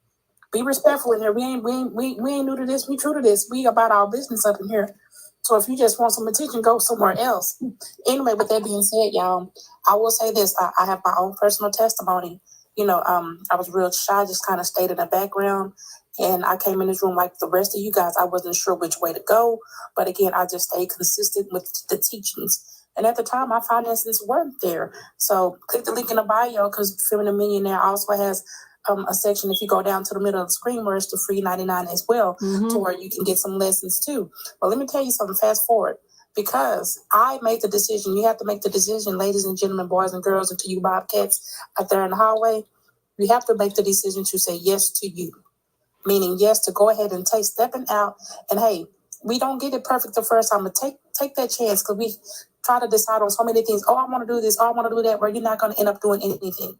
Be respectful in here. We ain't new to this. We true to this. We about our business up in here. So if you just want some attention, go somewhere else. Anyway, with that being said, y'all, I will say this. I have my own personal testimony. You know, I was real shy, just kind of stayed in the background. And I came in this room like the rest of you guys. I wasn't sure which way to go. But again, I just stayed consistent with the teachings. And at the time, my finances weren't there. So click the link in the bio because Feminine Millionaire also has a section if you go down to the middle of the screen where it's the free 99 as well, to where you can get some lessons too. But let me tell you something, fast forward, because I made the decision. You have to make the decision, ladies and gentlemen, boys and girls, and to you bobcats out there in the hallway, you have to make the decision to say yes to you, meaning yes to go ahead and take stepping out. And hey, we don't get it perfect the first time, but take that chance, because we try to decide on so many things. Oh, I want to do this. Oh, I want to do that, where you're not going to end up doing anything.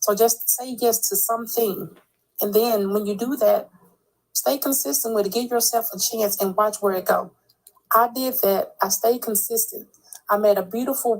So just say yes to something. And then when you do that, stay consistent with it. Give yourself a chance and watch where it goes. I did that. I stayed consistent. I met beautiful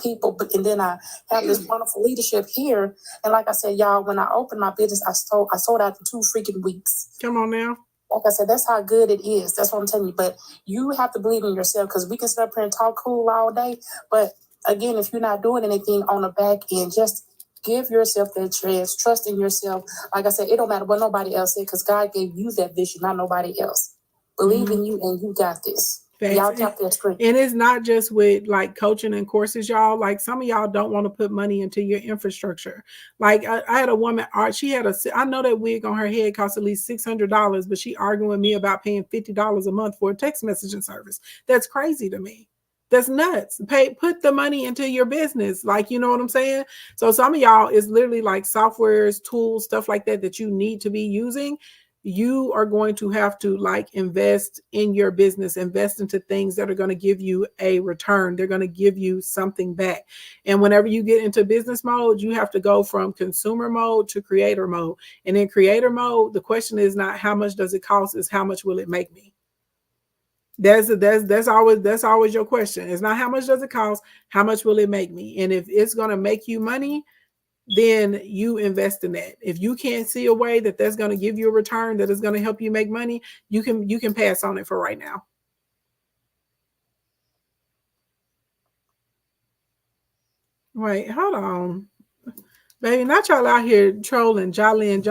people, and then I have this wonderful leadership here. And like I said, y'all, when I opened my business, I sold out in 2 freaking weeks. Come on now. Like I said, that's how good it is. That's what I'm telling you. But you have to believe in yourself, because we can sit up here and talk cool all day. But again, if you're not doing anything on the back end, just give yourself that chance. Trust in yourself. Like I said, it don't matter what nobody else said, because God gave you that vision, not nobody else. Believe in you, and you got this. Y'all tap that screen. And it's not just with like coaching and courses, y'all. Like some of y'all don't want to put money into your infrastructure. Like I had a woman, she had I know that wig on her head cost at least $600, but she arguing with me about paying $50 a month for a text messaging service. That's crazy to me. That's nuts. Put the money into your business. Like, you know what I'm saying? So some of y'all is literally like softwares, tools, stuff like that you need to be using. You are going to have to like invest in your business, invest into things that are going to give you a return. They're going to give you something back. And whenever you get into business mode, you have to go from consumer mode to creator mode. And in creator mode, the question is not how much does it cost, is how much will it make me? That's always your question. It's not how much does it cost, how much will it make me? And if it's going to make you money, then you invest in that. If you can't see a way that that's going to give you a return, that is going to help you make money, you can pass on it for right now. Wait, hold on. Baby, not y'all out here trolling Jolene.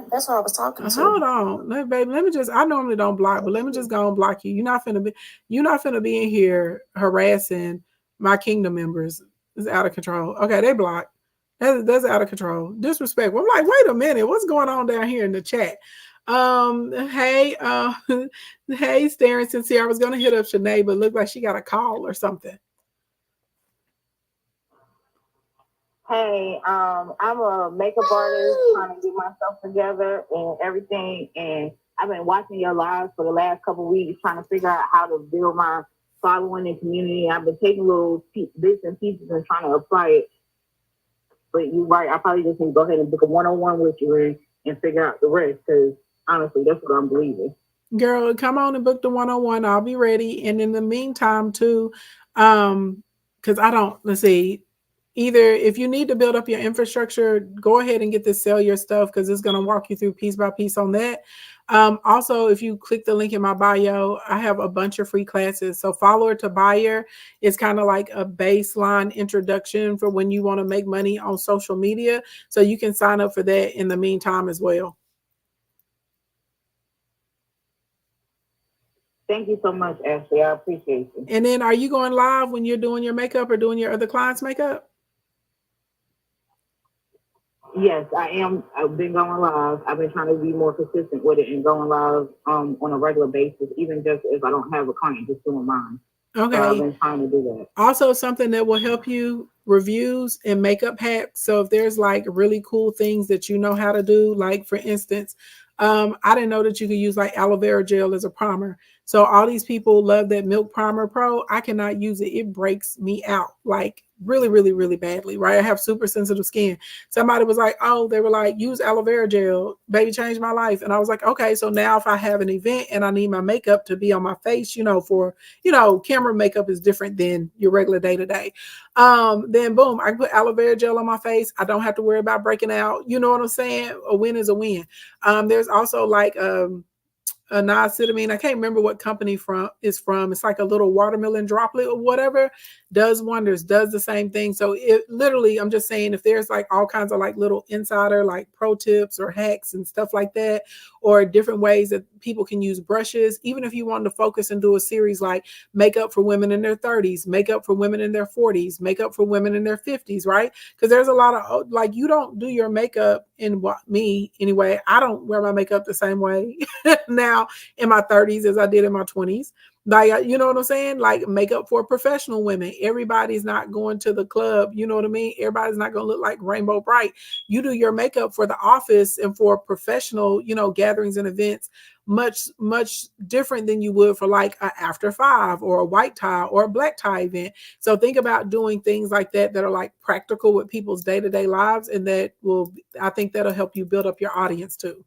That's what I was talking to. Hold on, baby. Let me just. I normally don't block, but let me just go and block you. You're not finna be in here harassing my kingdom members. It's out of control. Okay, they blocked. That's out of control. Disrespectful. I'm like, wait a minute, what's going on down here in the chat? Hey, Staring Sincere. I was gonna hit up Shanae, but it looked like she got a call or something. Hey, I'm a makeup artist trying to get myself together and everything. And I've been watching your lives for the last couple of weeks, trying to figure out how to build my following and community. I've been taking little bits and pieces and trying to apply it. But you're right, I probably just need to go ahead and book a one-on-one with you and figure out the rest, because honestly, that's what I'm believing. Girl, come on and book the one-on-one. I'll be ready. And in the meantime, too, because let's see. Either if you need to build up your infrastructure, go ahead and get to sell your stuff, because it's going to walk you through piece by piece on that. Also, if you click the link in my bio, I have a bunch of free classes. So Follower to Buyer is kind of like a baseline introduction for when you want to make money on social media. So you can sign up for that in the meantime as well. Thank you so much, Ashley. I appreciate you. And then are you going live when you're doing your makeup or doing your other clients' makeup? Yes, I am. I've been going live. I've been trying to be more consistent with it and going live on a regular basis, even just if I don't have a client, just doing mine. Okay. So I've been trying to do that. Also, something that will help you, reviews and makeup hacks. So if there's like really cool things that you know how to do, like for instance, I didn't know that you could use like aloe vera gel as a primer. So all these people love that Milk Primer Pro. I cannot use it. It breaks me out. Like really, really, really badly, right? I have super sensitive skin. Somebody was like, oh, they were like, use aloe vera gel, baby, changed my life. And I was like, okay, so now if I have an event and I need my makeup to be on my face, for, camera makeup is different than your regular day to day. Then boom, I can put aloe vera gel on my face. I don't have to worry about breaking out. You know what I'm saying? A win is a win. There's also like, a niacinamide. I can't remember what company is from. It's like a little watermelon droplet or whatever. Does wonders, does the same thing. So it literally, I'm just saying, if there's like all kinds of like little insider like pro tips or hacks and stuff like that, or different ways that people can use brushes, even if you want to focus and do a series like makeup for women in their 30s, makeup for women in their 40s, makeup for women in their 50s, right? Because there's a lot of like, you don't do your makeup me anyway. I don't wear my makeup the same way now in my 30s as I did in my 20s. Like, you know what I'm saying? Like makeup for professional women. Everybody's not going to the club. You know what I mean? Everybody's not going to look like Rainbow Bright. You do your makeup for the office and for professional, gatherings and events much, much different than you would for like a after 5 or a white tie or a black tie event. So think about doing things like that are like practical with people's day-to-day lives. And I think that'll help you build up your audience too.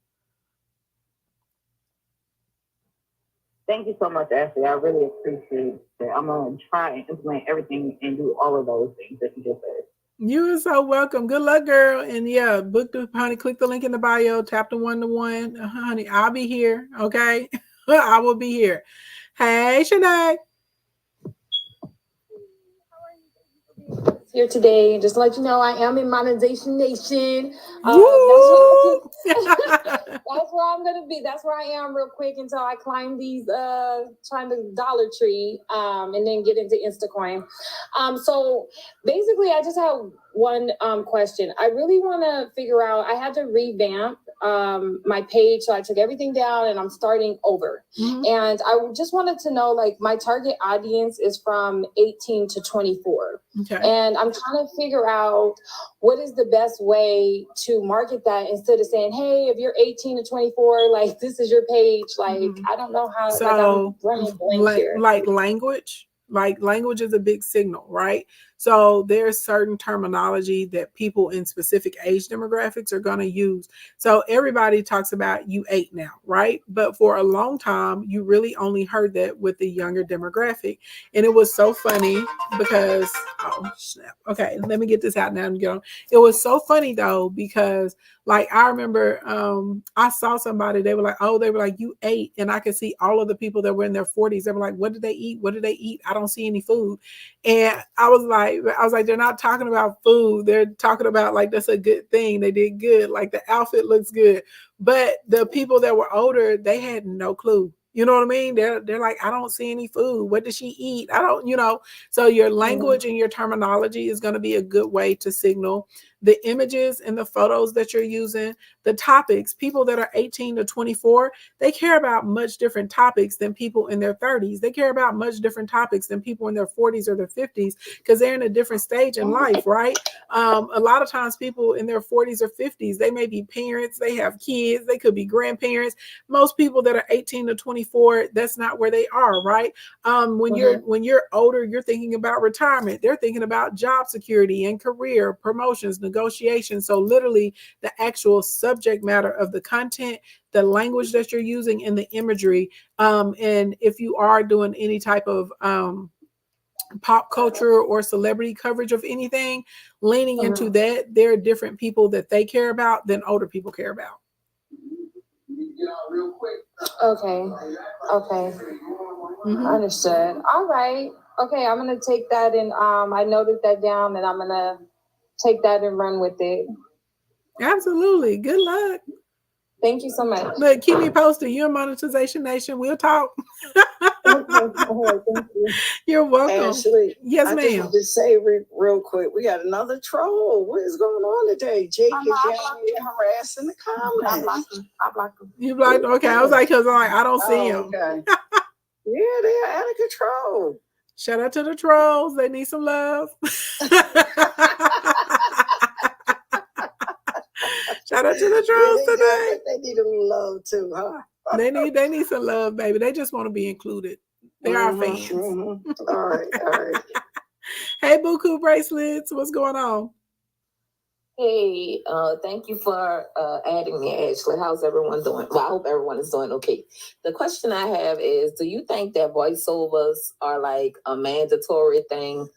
Thank you so much, Ashley. I really appreciate it. I'm going to try and implement everything and do all of those things that you just said. You are so welcome. Good luck, girl. And yeah, book the honey, click the link in the bio, tap the 1-to-1. Honey, I'll be here. Okay. I will be here. Hey, Shanae. Here today, just to let you know, I am in Monetization Nation. That's where I'm gonna be. That's where I am real quick until I climb these trying to Dollar Tree and then get into Instacoin. So basically I just have one question. I really want to figure out, I had to revamp my page, so I took everything down and I'm starting over. Mm-hmm. And I just wanted to know, like, my target audience is from 18 to 24. Okay. And I'm trying to figure out what is the best way to market that instead of saying, hey, if you're 18 to 24, like, this is your page. Like, mm-hmm. I don't know how. So, like language. Like language is a big signal, right? So there's certain terminology that people in specific age demographics are going to use. So everybody talks about you 8 now, right? But for a long time, you really only heard that with the younger demographic. And it was so funny because, oh, snap. Okay, let me get this out now and get on. It was so funny though, because like I remember I saw somebody, they were like, you 8. And I could see all of the people that were in their 40s. They were like, what did they eat? What did they eat? I don't see any food. And I was like, they're not talking about food. They're talking about like, that's a good thing. They did good. Like the outfit looks good. But the people that were older, they had no clue. You know what I mean? They're like, I don't see any food. What did she eat? I don't, So your language and your terminology is going to be a good way to signal the images and the photos that you're using, the topics. People that are 18 to 24, they care about much different topics than people in their 30s. They care about much different topics than people in their 40s or their 50s because they're in a different stage in life, right? A lot of times people in their 40s or 50s, they may be parents, they have kids, they could be grandparents. Most people that are 18 to 24, that's not where they are, right? When you're older, you're thinking about retirement. They're thinking about job security and career promotions, negotiation. So literally the actual subject matter of the content, the language that you're using, and the imagery. And if you are doing any type of pop culture or celebrity coverage of anything, leaning into that, there are different people that they care about than older people care about. Okay. Mm-hmm. Understood. All right. Okay, I'm gonna take that and I noted that down and I'm gonna take that and run with it. Absolutely. Good luck. Thank you so much. Look, keep me posted. You're in Monetization Nation. We'll talk. Okay. Thank you. You're welcome. Ashley, yes, I ma'am. just want to say real quick, we got another troll. What is going on today? Jake is down here harassing the comments. I blocked him. You blocked? Okay, I was like, because I don't see him. Okay. Yeah, they're out of control. Shout out to the trolls. They need some love. Shout out to the trolls today. They need a little love too, huh? They need some love, baby. They just want to be included. They're our fans. Mm-hmm. All right. Hey, Buku bracelets, what's going on? Hey, thank you for adding me, Ashley. How's everyone doing? Well, I hope everyone is doing okay. The question I have is, do you think that voiceovers are like a mandatory thing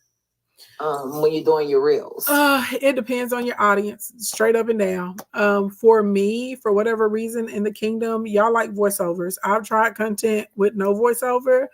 when you're doing your reels? It depends on your audience, straight up and down. For me, for whatever reason in the kingdom, y'all like voiceovers. I've tried content with no voiceover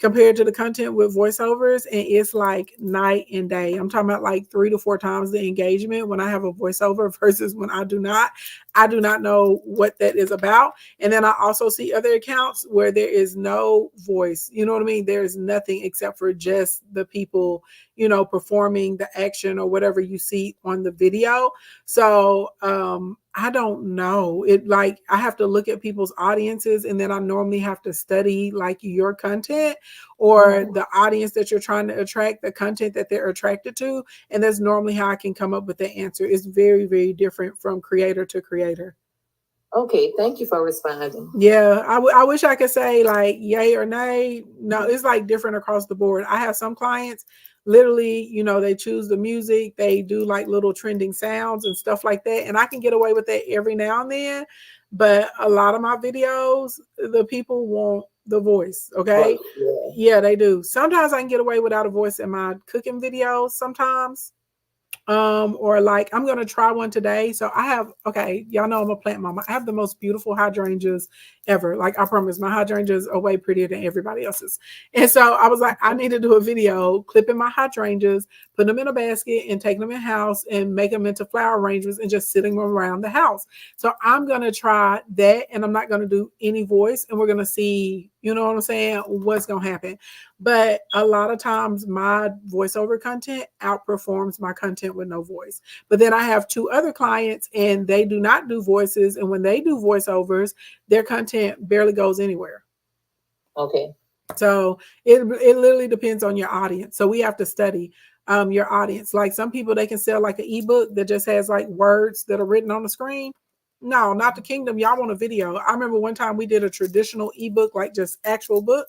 compared to the content with voiceovers, and it's like night and day. I'm talking about like 3 to 4 times the engagement when I have a voiceover versus when I do not. I do not know what that is about. And then I also see other accounts where there is no voice. You know what I mean? There's nothing except for just the people, you know, performing the action or whatever you see on the video. So I don't know. It like I have to look at people's audiences, and then I normally have to study like your content or the audience that you're trying to attract, the content that they're attracted to. And that's normally how I can come up with the answer. It's very, very different from creator to creator. Okay, thank you for responding. Yeah, I wish I could say like yay or nay. No, it's like different across the board. I have some clients literally, you know, they choose the music, they do like little trending sounds and stuff like that. And I can get away with that every now and then. But a lot of my videos, the people want the voice. Okay. Yeah, they do. Sometimes I can get away without a voice in my cooking videos sometimes. Or like I'm gonna try one today. So I have, okay, y'all know I'm a plant mama. I have the most beautiful hydrangeas ever. Like I promise, my hydrangeas are way prettier than everybody else's. And so I was like, I need to do a video clipping my hydrangeas, put them in a basket, and taking them in house and make them into flower arrangements and just sitting them around the house. So I'm gonna try that, and I'm not gonna do any voice, and we're gonna see, you know what I'm saying, what's gonna happen. But a lot of times my voiceover content outperforms my content with no voice. But then I have 2 other clients and they do not do voices. And when they do voiceovers, their content barely goes anywhere. Okay. So it literally depends on your audience. So we have to study your audience. Like some people, they can sell like an ebook that just has like words that are written on the screen. No, not the kingdom. Y'all want a video. I remember one time we did a traditional ebook, like just actual book.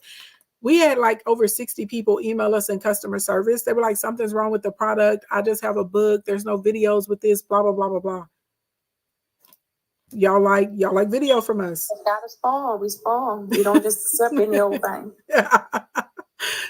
We had like over 60 people email us in customer service. They were like, something's wrong with the product. I just have a book. There's no videos with this, blah, blah, blah, blah, blah. Y'all like video from us. We gotta spawn. We spawn. We don't just accept any old thing.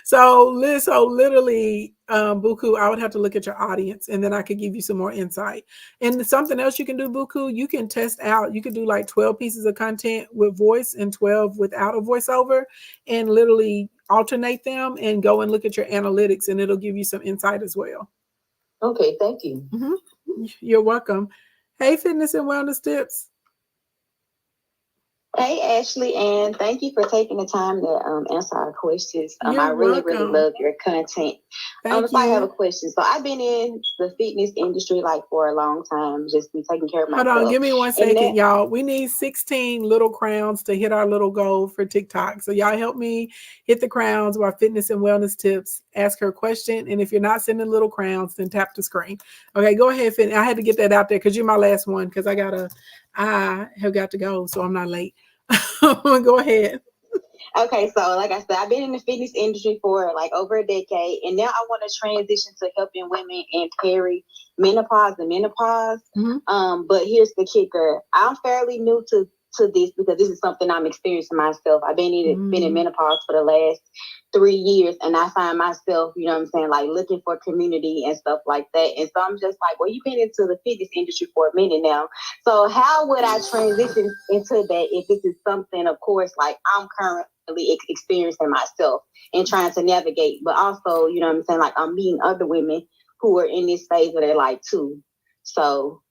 So literally, Buku, I would have to look at your audience and then I could give you some more insight. And something else you can do, Buku, you can test out, you could do like 12 pieces of content with voice and 12 without a voiceover and literally alternate them and go and look at your analytics and it'll give you some insight as well. Okay, thank you. You're welcome. Hey, Fitness and Wellness Tips. Hey, Ashley, and thank you for taking the time to answer our questions. I really love your content. Thank you. I have a question. So I've been in the fitness industry like for a long time, just been taking care of myself. Hold on, give me 1 second, y'all. We need 16 little crowns to hit our little goal for TikTok. So y'all help me hit the crowns while Fitness and Wellness Tips ask her question. And if you're not sending little crowns, then tap the screen. Okay, go ahead, Fitness. I had to get that out there because you're my last one because I have got to go, so I'm not late. Go ahead. Okay, so like I said, I've been in the fitness industry for like over a decade, and now I want to transition to helping women in perimenopause and menopause. But here's the kicker: I'm fairly new to this because this is something I'm experiencing myself. I've been in menopause for the last 3 years, and I find myself, you know what I'm saying, like looking for community and stuff like that. And so I'm just like, well, you've been into the fitness industry for a minute now. So how would I transition into that if this is something, of course, like I'm currently experiencing myself and trying to navigate, but also, you know what I'm saying, like I'm meeting other women who are in this phase where they're like too. So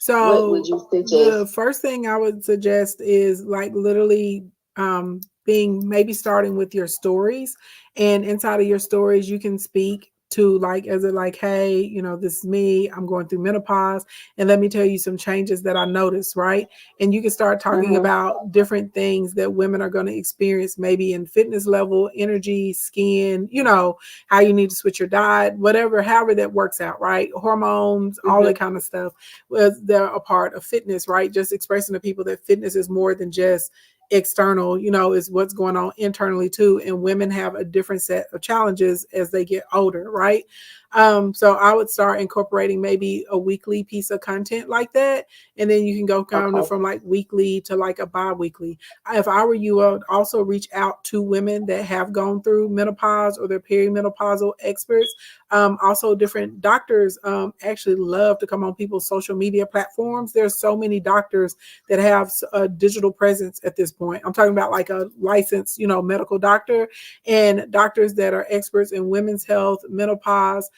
what would you suggest? The first thing I would suggest is like literally maybe starting with your stories, and inside of your stories you can speak to like, as it like, hey, you know, this is me, I'm going through menopause, and let me tell you some changes that I noticed, right? And you can start talking about different things that women are going to experience, maybe in fitness level, energy, skin, you know, how you need to switch your diet, whatever, however that works out, right? Hormones, all that kind of stuff. They're a part of fitness, right? Just expressing to people that fitness is more than just external, you know, is what's going on internally too. And women have a different set of challenges as they get older, right? So I would start incorporating maybe a weekly piece of content like that. And then you can go kind of from like weekly to like a bi-weekly. If I were you, I would also reach out to women that have gone through menopause or they're perimenopausal experts. Also different doctors actually love to come on people's social media platforms. There's so many doctors that have a digital presence at this point. I'm talking about like a licensed, medical doctor, and doctors that are experts in women's health, menopause,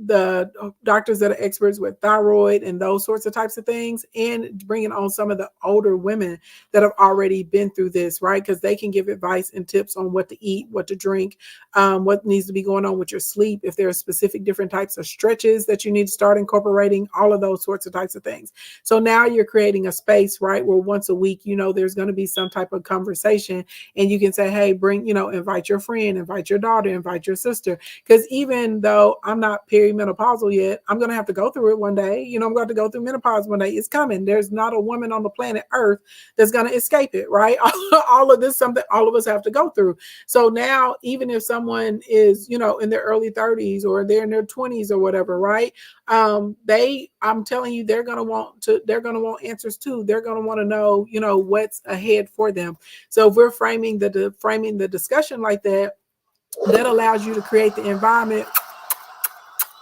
the doctors that are experts with thyroid and those sorts of types of things, and bringing on some of the older women that have already been through this, right? Because they can give advice and tips on what to eat, what to drink, what needs to be going on with your sleep, if there are specific different types of stretches that you need to start incorporating, all of those sorts of types of things. So now you're creating a space, right, where once a week, there's going to be some type of conversation, and you can say, hey, bring, invite your friend, invite your daughter, invite your sister. Because even though I'm not perimenopausal yet, I'm going to have to go through it one day. I'm going to go through menopause one day. It's coming. There's not a woman on the planet Earth that's going to escape it, right? All of this, something all of us have to go through. So now, even if someone is, in their early 30s or they're in their 20s or whatever, right? I'm telling you, they're going to want answers too. They're going to want to know, what's ahead for them. So if we're framing the discussion like that, that allows you to create the environment.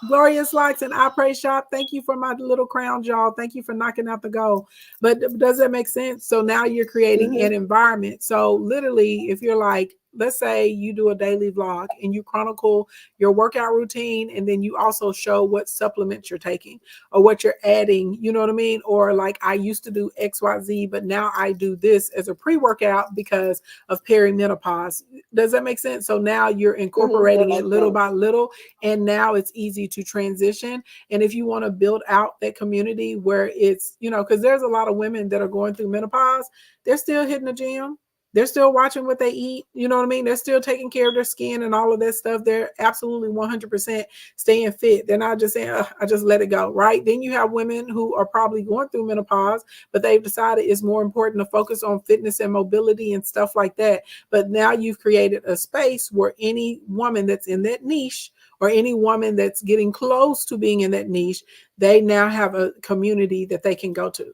Glorious Likes and I Pray Shop. Thank you for my little crown, y'all. Thank you for knocking out the goal. But does that make sense? So now you're creating an environment. So literally, if you're like, let's say you do a daily vlog and you chronicle your workout routine, and then you also show what supplements you're taking or what you're adding, you know what I mean? Or like, I used to do XYZ, but now I do this as a pre-workout because of perimenopause. Does that make sense? So now you're incorporating it little by little, and now it's easy to transition. And if you want to build out that community where it's, because there's a lot of women that are going through menopause, they're still hitting the gym. They're still watching what they eat. You know what I mean? They're still taking care of their skin and all of that stuff. They're absolutely 100% staying fit. They're not just saying, I just let it go, right? Then you have women who are probably going through menopause, but they've decided it's more important to focus on fitness and mobility and stuff like that. But now you've created a space where any woman that's in that niche, or any woman that's getting close to being in that niche, they now have a community that they can go to.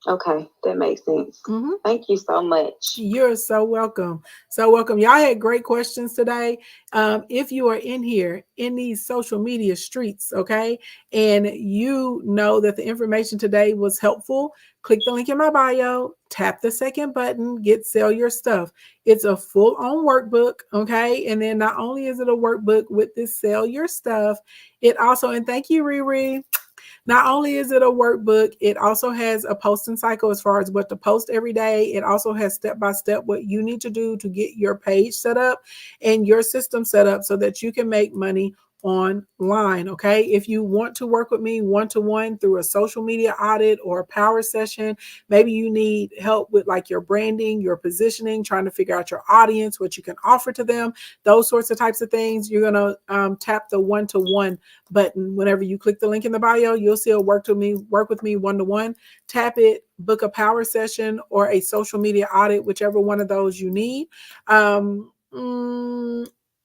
Okay, that makes sense. Thank you so much. You're so welcome. So welcome. Y'all had great questions today. If you are in here in these social media streets, okay, and you know that the information today was helpful, click the link in my bio, tap the second button, get Sell Your Stuff. It's a full-on workbook, okay? And then not only is it a workbook with this Sell Your Stuff, it also, and thank you, Riri, not only is it a workbook, it also has a posting cycle as far as what to post every day. It also has step-by-step what you need to do to get your page set up and your system set up so that you can make money online. Okay. If you want to work with me one-to-one through a social media audit or a power session, maybe you need help with like your branding, your positioning, trying to figure out your audience, what you can offer to them, those sorts of types of things, you're going to tap the one-to-one button. Whenever you click the link in the bio, you'll see a work with me one-to-one. Tap it, book a power session or a social media audit, whichever one of those you need.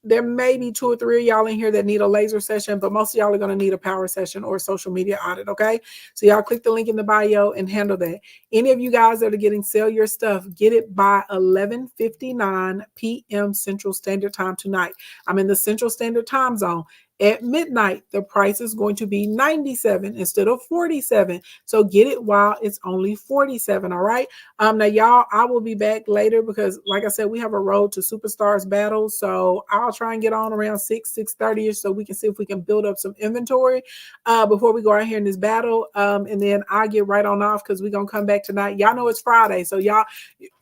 There may be 2 or 3 of y'all in here that need a laser session, but most of y'all are going to need a power session or a social media audit, okay? So y'all click the link in the bio and handle that. Any of you guys that are getting Sell Your Stuff, get it by 11:59 p.m. Central Standard Time tonight. I'm in the Central Standard Time Zone. At midnight, the price is going to be $97 instead of $47. So get it while it's only $47. All right. Now, y'all, I will be back later because, like I said, we have a Road to Superstars battle. So I'll try and get on around 6:30ish so we can see if we can build up some inventory before we go out here in this battle. And then I'll get right on off because we're going to come back tonight. Y'all know it's Friday. So y'all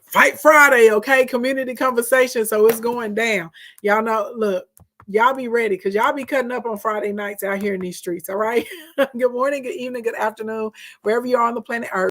fight Friday. Okay. Community conversation. So it's going down. Y'all know, look. Y'all be ready because y'all be cutting up on Friday nights out here in these streets. All right. Good morning, good evening, good afternoon, wherever you are on the planet Earth.